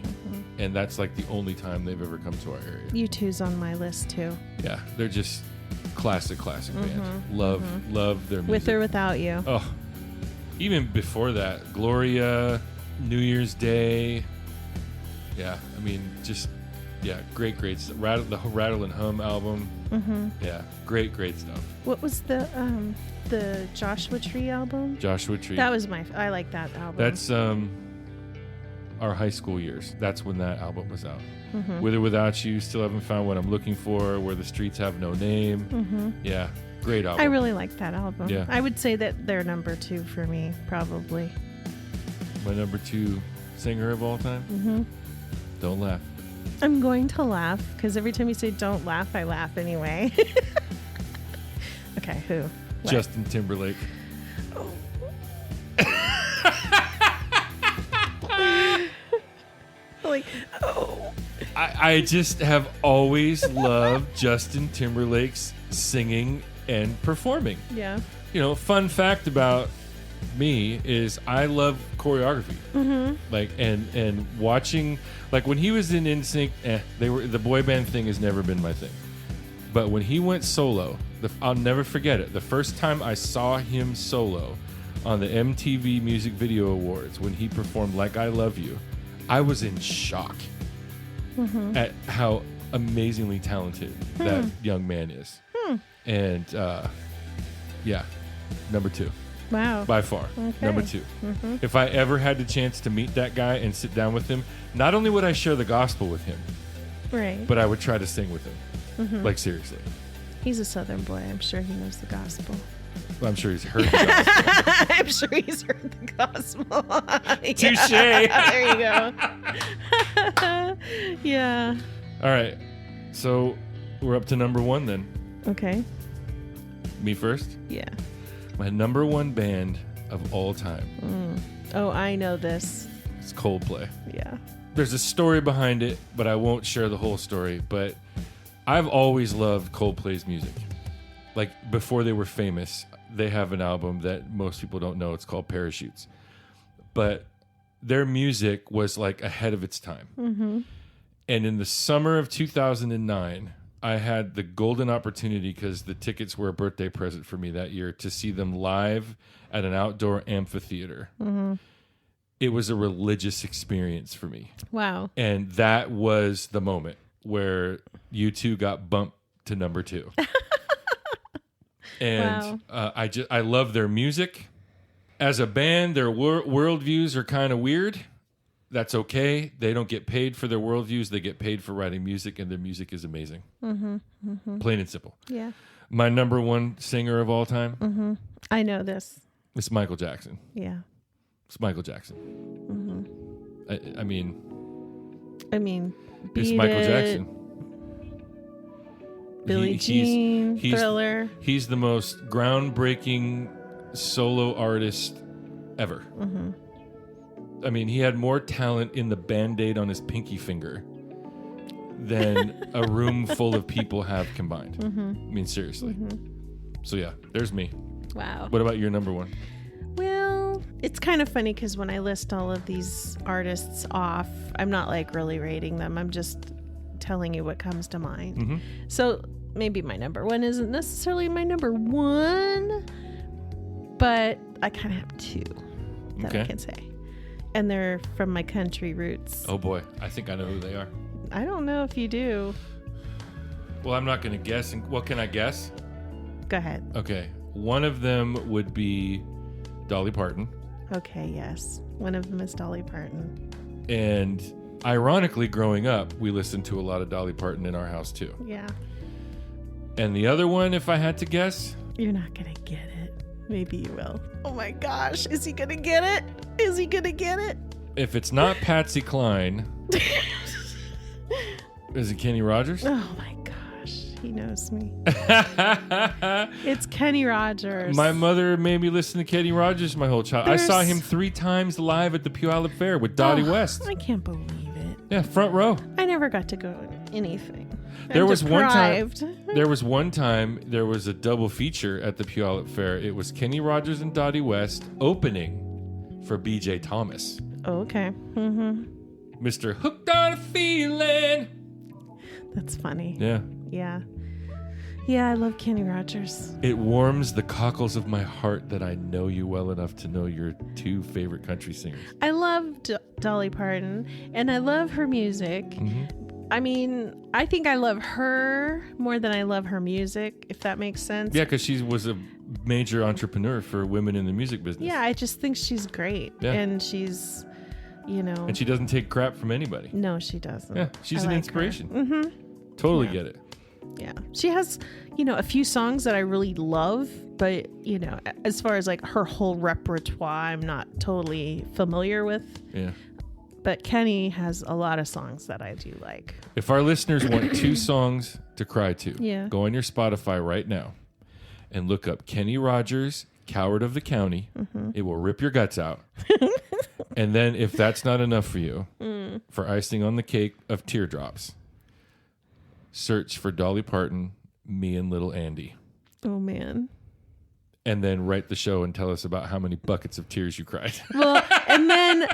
And that's like the only time they've ever come to our area. U2's on my list too. Yeah, they're just classic band. Love their music. With or without you. Oh, even before that, Gloria, New Year's Day. Yeah, I mean, just, yeah, great stuff. The Rattle and Hum album. Yeah, great stuff. What was the Joshua Tree album? Joshua Tree. That was I like that album. That's our high school years. That's when that album was out. With or Without You, Still Haven't Found What I'm Looking For, Where the Streets Have No Name. Yeah, great album. I really like that album. Yeah. I would say that they're number 2 for me, probably. My number 2 singer of all time? Don't laugh. I'm going to laugh, because every time you say don't laugh, I laugh anyway. Okay, who? What? Justin Timberlake. Like, oh. I just have always loved Justin Timberlake's singing and performing. Yeah. You know, fun fact about me is I love choreography. Like and watching, like when he was in NSYNC, the boy band thing has never been my thing. But when he went solo, I'll never forget it. The first time I saw him solo on the MTV Music Video Awards when he performed Like I Love You, I was in shock at how amazingly talented that young man is. And yeah, number 2. Wow. By far. Okay. Number 2. If I ever had the chance to meet that guy and sit down with him, not only would I share the gospel with him, Right. but I would try to sing with him. Like, seriously. He's a Southern boy. I'm sure he knows the gospel. Well, I'm sure he's heard the gospel. I'm sure he's heard the gospel. Touche. There you go. Yeah. All right. So we're up to number 1 then. Okay. Me first? Yeah. My number 1 band of all time. Oh, I know this. It's Coldplay. Yeah. There's a story behind it, but I won't share the whole story. But I've always loved Coldplay's music. Like, before they were famous, they have an album that most people don't know. It's called Parachutes. But their music was, like, ahead of its time. And in the summer of 2009, I had the golden opportunity, because the tickets were a birthday present for me that year, to see them live at an outdoor amphitheater. It was a religious experience for me. Wow. And that was the moment where U2 got bumped to number 2. And I love their music. As a band, their worldviews are kind of weird. That's okay. They don't get paid for their worldviews. They get paid for writing music, and their music is amazing. Plain and simple. Yeah. My number 1 singer of all time? I know this. It's Michael Jackson. Yeah. It's Michael Jackson. I mean, it's Michael Jackson. Billie Jean, he's Thriller. He's the most groundbreaking solo artist ever. I mean, he had more talent in the Band-Aid on his pinky finger than a room full of people have combined. I mean, seriously. So yeah, there's me. Wow. What about your number 1? Well, it's kind of funny because when I list all of these artists off, I'm not like really rating them. I'm just telling you what comes to mind. So maybe my number 1 isn't necessarily my number 1, but I kind of have 2 that I can say. And they're from my country roots. Oh boy, I think I know who they are. I don't know if you do. Well, I'm not going to guess. What can I guess? Go ahead. Okay. One of them would be Dolly Parton. Okay, yes. One of them is Dolly Parton. And ironically, growing up, we listened to a lot of Dolly Parton in our house too. Yeah. And the other one, if I had to guess? You're not going to get it. Maybe you will. Oh my gosh. Is he going to get it? Is he going to get it? If it's not Patsy Cline, is it Kenny Rogers? Oh my gosh. He knows me. It's Kenny Rogers. My mother made me listen to Kenny Rogers my whole childhood. I saw him 3 times live at the Puyallup Fair with Dottie West. I can't believe it. Yeah, front row. I never got to go to anything. There was one time there was a double feature at the Puyallup Fair. It was Kenny Rogers and Dottie West opening for B.J. Thomas. Oh, okay. Mm-hmm. Mr. Hooked on a Feeling. That's funny. Yeah. Yeah. Yeah, I love Kenny Rogers. It warms the cockles of my heart that I know you well enough to know your 2 favorite country singers. I love Dolly Parton, and I love her music. Mm-hmm. I mean, I think I love her more than I love her music, if that makes sense. Yeah, because she was a major entrepreneur for women in the music business. Yeah, I just think she's great. Yeah. And she's, And she doesn't take crap from anybody. No, she doesn't. Yeah, she's an inspiration. Mm-hmm. Totally get it. Yeah. She has, a few songs that I really love, but, as far as like her whole repertoire, I'm not totally familiar with. Yeah. But Kenny has a lot of songs that I do like. If our listeners want 2 songs to cry to, go on your Spotify right now and look up Kenny Rogers, Coward of the County. Mm-hmm. It will rip your guts out. And then if that's not enough for you, for icing on the cake of teardrops, search for Dolly Parton, Me and Little Andy. Oh, man. And then write the show and tell us about how many buckets of tears you cried. Well, and then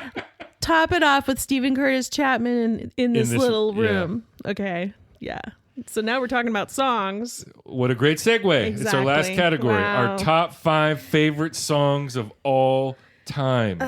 top it off with Stephen Curtis Chapman in this little room. Yeah. Okay. Yeah. So now we're talking about songs. What a great segue. Exactly. It's our last category. Wow. Our top 5 favorite songs of all time.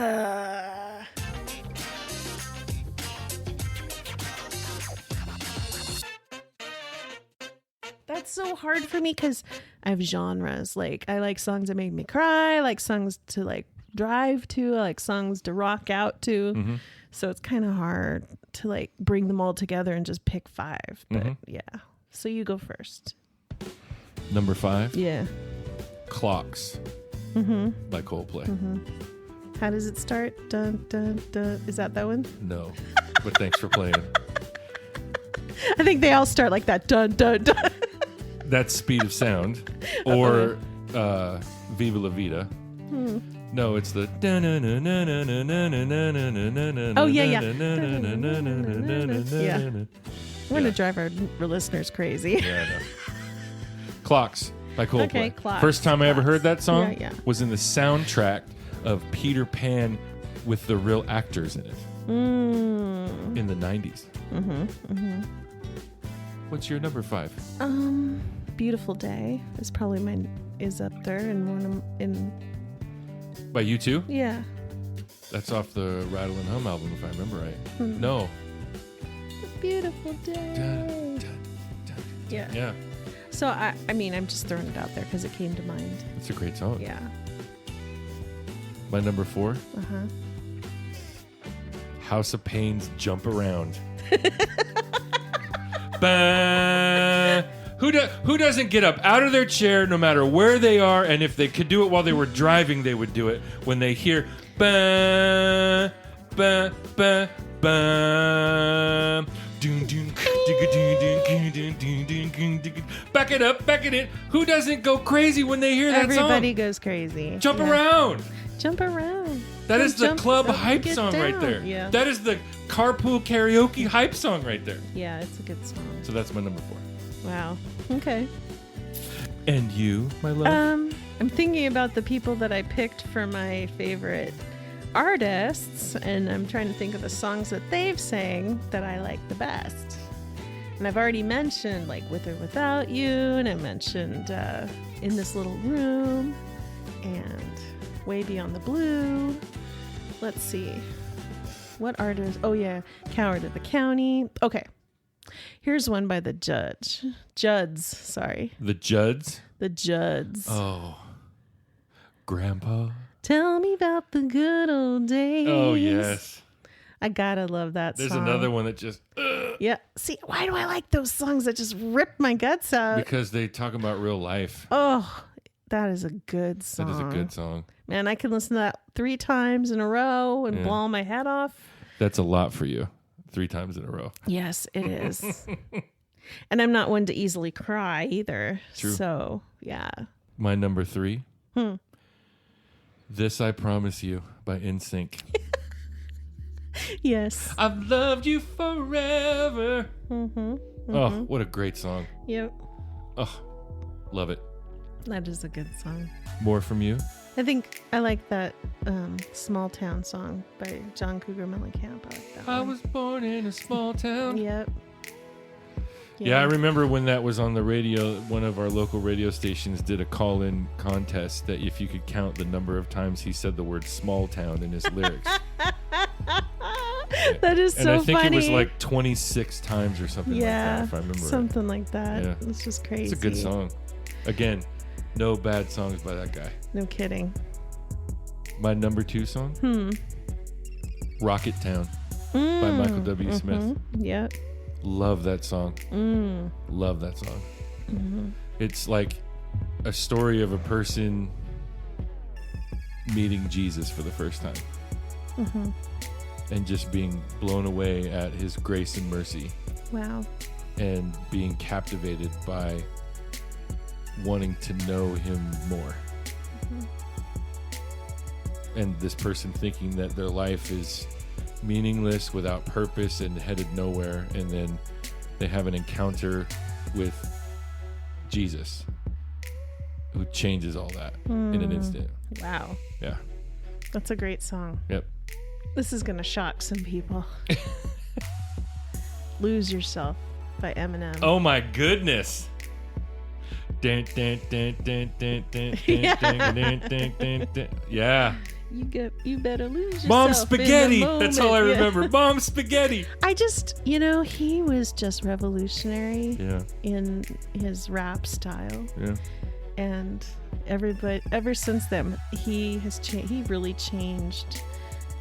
That's so hard for me because I have genres. Like, I like songs that make me cry. I like songs to like drive to. I like songs to rock out to. Mm-hmm. So it's kind of hard to like bring them all together and just pick 5. But yeah. So you go first. Number 5? Yeah. Clocks by Coldplay. Mm-hmm. How does it start? Dun, dun, dun. Is that one? No, but thanks for playing. I think they all start like that. Dun, dun, dun. That's Speed of Sound. Or Viva La Vida. No, it's the... Oh, yeah. Yeah. We're going to drive our listeners crazy. Yeah, I know. Clocks by Coldplay. Okay, Clocks. First time I ever heard that song Yeah. was in the soundtrack of Peter Pan with the real actors in it in the 90s. What's your number 5? Beautiful Day is probably is up there in By U2? Yeah. That's off the Rattle and Hum album, if I remember right. No. Beautiful Day. Dun, dun, dun. Yeah. Yeah. So I mean, I'm just throwing it out there because it came to mind. It's a great song. Yeah. My number 4? House of Pain's Jump Around. Bah. Who doesn't get up out of their chair no matter where they are, and if they could do it while they were driving, they would do it when they hear bah, bah, bah, bah. Back it up, back it in. Who doesn't go crazy when they hear that song? Everybody goes crazy. Jump around. Jump around. That is the club hype song right there. Yeah. That is the carpool karaoke hype song right there. Yeah, it's a good song. So that's my number 4. Wow. Okay. And you, my love? I'm thinking about the people that I picked for my favorite artists, and I'm trying to think of the songs that they've sang that I like the best. And I've already mentioned like With or Without You, and I mentioned In This Little Room, and Way Beyond the Blue. Let's see. What artist? Oh yeah, Coward of the County. Okay. Here's one by the Judds, sorry. The Judds? The Judds. Oh. Grandpa? Tell me about the good old days. Oh, yes. I gotta love that There's song. There's another one that just... Yeah. See, why do I like those songs that just rip my guts out? Because they talk about real life. Oh, that is a good song. That is a good song. Man, I can listen to that 3 times in a row and blow my head off. That's a lot for you. 3 times in a row. Yes, it is. And I'm not one to easily cry either. True. So, yeah. My number 3. This I Promise You by NSYNC. Yes. I've loved you forever. Oh, what a great song. Yep. Oh, love it. That is a good song. More from you? I think I like that Small Town song by John Cougar Mellencamp. I like that I one. was born in a small town. Yep. Yeah, I remember when that was on the radio, one of our local radio stations did a call-in contest that if you could count the number of times he said the word small town in his lyrics. That is so funny. And I think it was like 26 times or something like that, if I remember something like that. Yeah. It's just crazy. It's a good song. Again, no bad songs by that guy. No kidding. My number 2 song? Rocket Town by Michael W. Smith. Yep. Love that song. Love that song. It's like a story of a person meeting Jesus for the first time. And just being blown away at his grace and mercy. Wow. And being captivated by wanting to know him more. And this person thinking that their life is meaningless, without purpose, and headed nowhere, and then they have an encounter with Jesus, who changes all that in an instant. Wow. Yeah. That's a great song. Yep. This is going to shock some people. Lose Yourself by Eminem. Oh my goodness. Dun, dun, dun, dun, dun, dun, dun, dun, dun, dun, dun. Yeah. You better lose yourself. Mom Spaghetti. In the moment. That's all I remember. Mom Spaghetti. I just, he was just revolutionary in his rap style. Yeah. And everybody, ever since then, he has changed. He really changed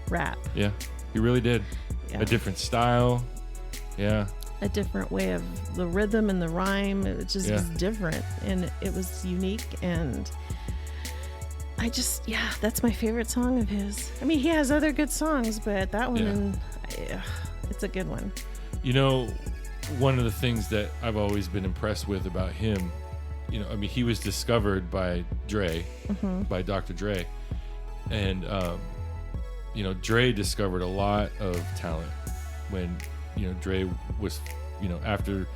rap. Yeah, he really did. Yeah. A different style. Yeah. A different way of the rhythm and the rhyme. It just was different, and it was unique. And I just, that's my favorite song of his. I mean, he has other good songs, but that one, it's a good one. One of the things that I've always been impressed with about him, he was discovered by Dre, by Dr. Dre. And, Dre discovered a lot of talent when, Dre was, after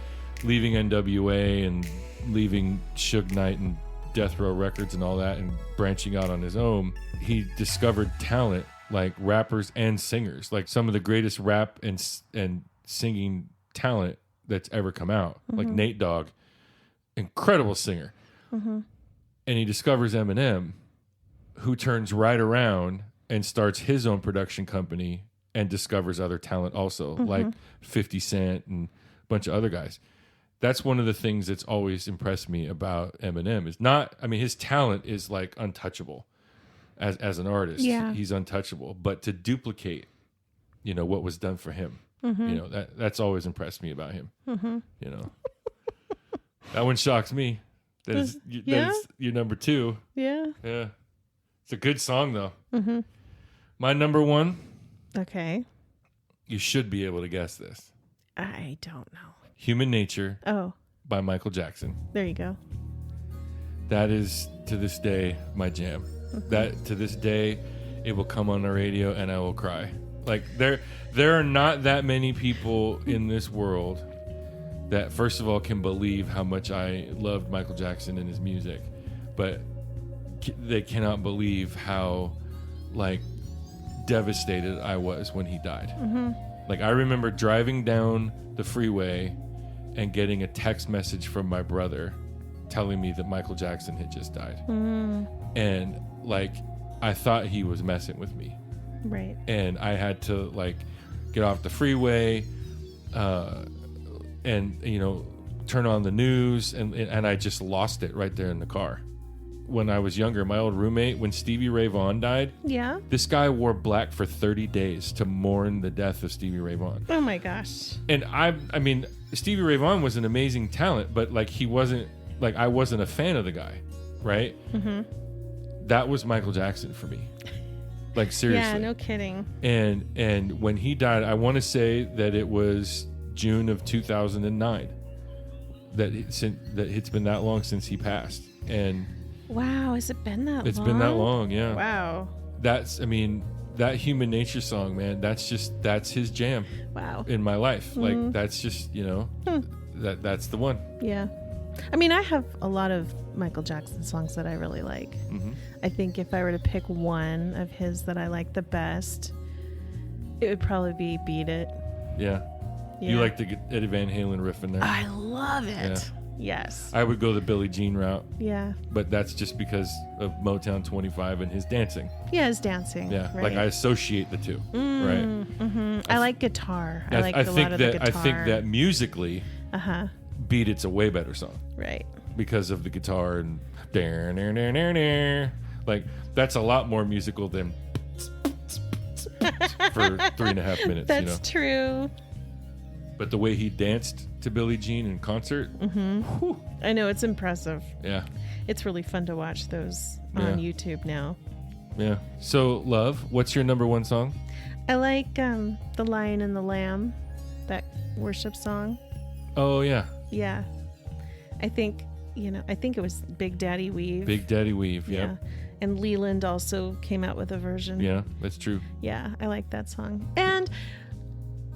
leaving NWA and leaving Suge Knight and Death Row Records and all that and branching out on his own, he discovered talent like rappers and singers, like some of the greatest rap and singing talent that's ever come out, like Nate Dogg, incredible singer. And he discovers Eminem, who turns right around and starts his own production company and discovers other talent also, like 50 Cent and a bunch of other guys. That's one of the things that's always impressed me about Eminem is his talent is like untouchable as an artist. Yeah. He's untouchable, but to duplicate, what was done for him, that's always impressed me about him. That one shocks me. That is your number 2. Yeah. Yeah. It's a good song though. My number 1. Okay. You should be able to guess this. I don't know. Human Nature Oh, by Michael Jackson. there you go. That is, to this day, my jam. That, to this day, it will come on the radio and I will cry. Like, there are not that many people in this world that, first of all, can believe how much I loved Michael Jackson and his music. But they cannot believe how, devastated I was when he died. Like, I remember driving down the freeway and getting a text message from my brother telling me that Michael Jackson had just died. And I thought he was messing with me. Right. And I had to get off the freeway and turn on the news and I just lost it right there in the car. When I was younger, my old roommate, when Stevie Ray Vaughan died, this guy wore black for 30 days to mourn the death of Stevie Ray Vaughan. Oh my gosh. And I mean, Stevie Ray Vaughan was an amazing talent, but he wasn't, I wasn't a fan of the guy, right? That was Michael Jackson for me. Seriously. Yeah, no kidding. And when he died, I want to say that it was June of 2009. that it's been that long since he passed. And wow, has it been that long? It's been that long, yeah. Wow. That Human Nature song, man, that's his jam. Wow. In my life. Like, that's just, that's the one. Yeah. I mean, I have a lot of Michael Jackson songs that I really like. Mm-hmm. I think if I were to pick one of his that I like the best, it would probably be Beat It. Yeah. You like the Eddie Van Halen riff in there. I love it. Yeah. Yes. I would go the Billie Jean route. Yeah. But that's just because of Motown 25 and his dancing. Yeah, his dancing. Yeah. Right. Like, I associate the two. Right. Mm-hmm. I like guitar. I like a lot of the guitar. I think that musically, Beat It's a way better song. Right. Because of the guitar and like, that's a lot more musical than for 3.5 minutes. That's true. But the way he danced to Billie Jean in concert, I know, it's impressive. Yeah, it's really fun to watch those on YouTube now. Yeah. So, Love, what's your number one song? I like The Lion and the Lamb, that worship song. Oh yeah. Yeah, I think it was Big Daddy Weave. Big Daddy Weave. Yeah. And Leland also came out with a version. Yeah, that's true. Yeah, I like that song. And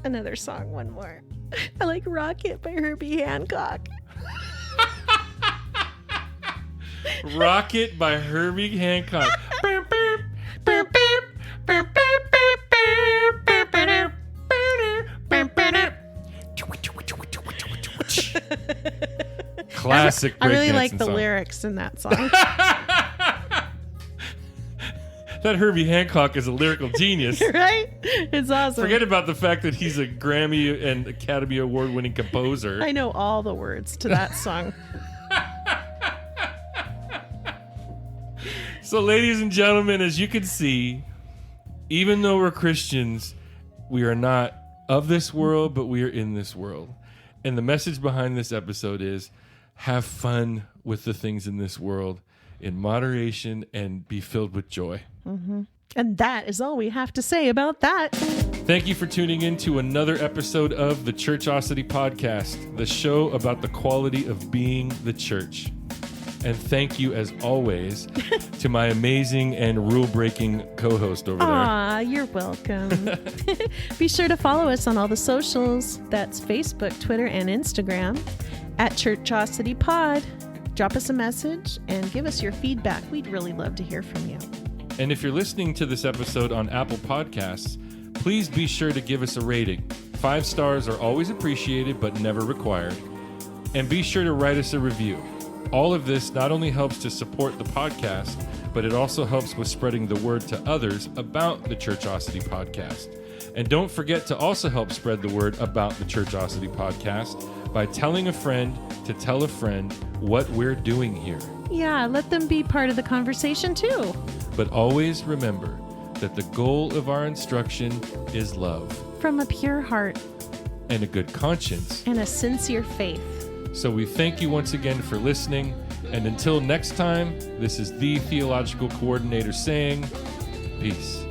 another song, one more. I like Rocket by Herbie Hancock. Rocket by Herbie Hancock. Classic. I really like the song. lyrics in that song. That Herbie Hancock is a lyrical genius. Right? It's awesome. Forget about the fact that he's a Grammy and Academy Award winning composer. I know all the words to that song. So, ladies and gentlemen, as you can see, even though we're Christians, we are not of this world, but we are in this world. And the message behind this episode is have fun with the things in this world in moderation and be filled with joy. Mm-hmm. And that is all we have to say about that. Thank you for tuning in to another episode of the Churchosity Podcast, the show about the quality of being the church. And thank you, as always, to my amazing and rule-breaking co-host over there. Aw, you're welcome. Be sure to follow us on all the socials. That's Facebook, Twitter, and Instagram at Churchosity Pod. Drop us a message and give us your feedback. We'd really love to hear from you. And if you're listening to this episode on Apple Podcasts, please be sure to give us a rating. 5 stars are always appreciated, but never required. And be sure to write us a review. All of this not only helps to support the podcast, but it also helps with spreading the word to others about the Churchosity Podcast. And don't forget to also help spread the word about the Churchosity Podcast by telling a friend to tell a friend what we're doing here. Yeah, let them be part of the conversation too. But always remember that the goal of our instruction is love. From a pure heart. And a good conscience. And a sincere faith. So we thank you once again for listening. And until next time, this is the Theological Coordinator saying, peace.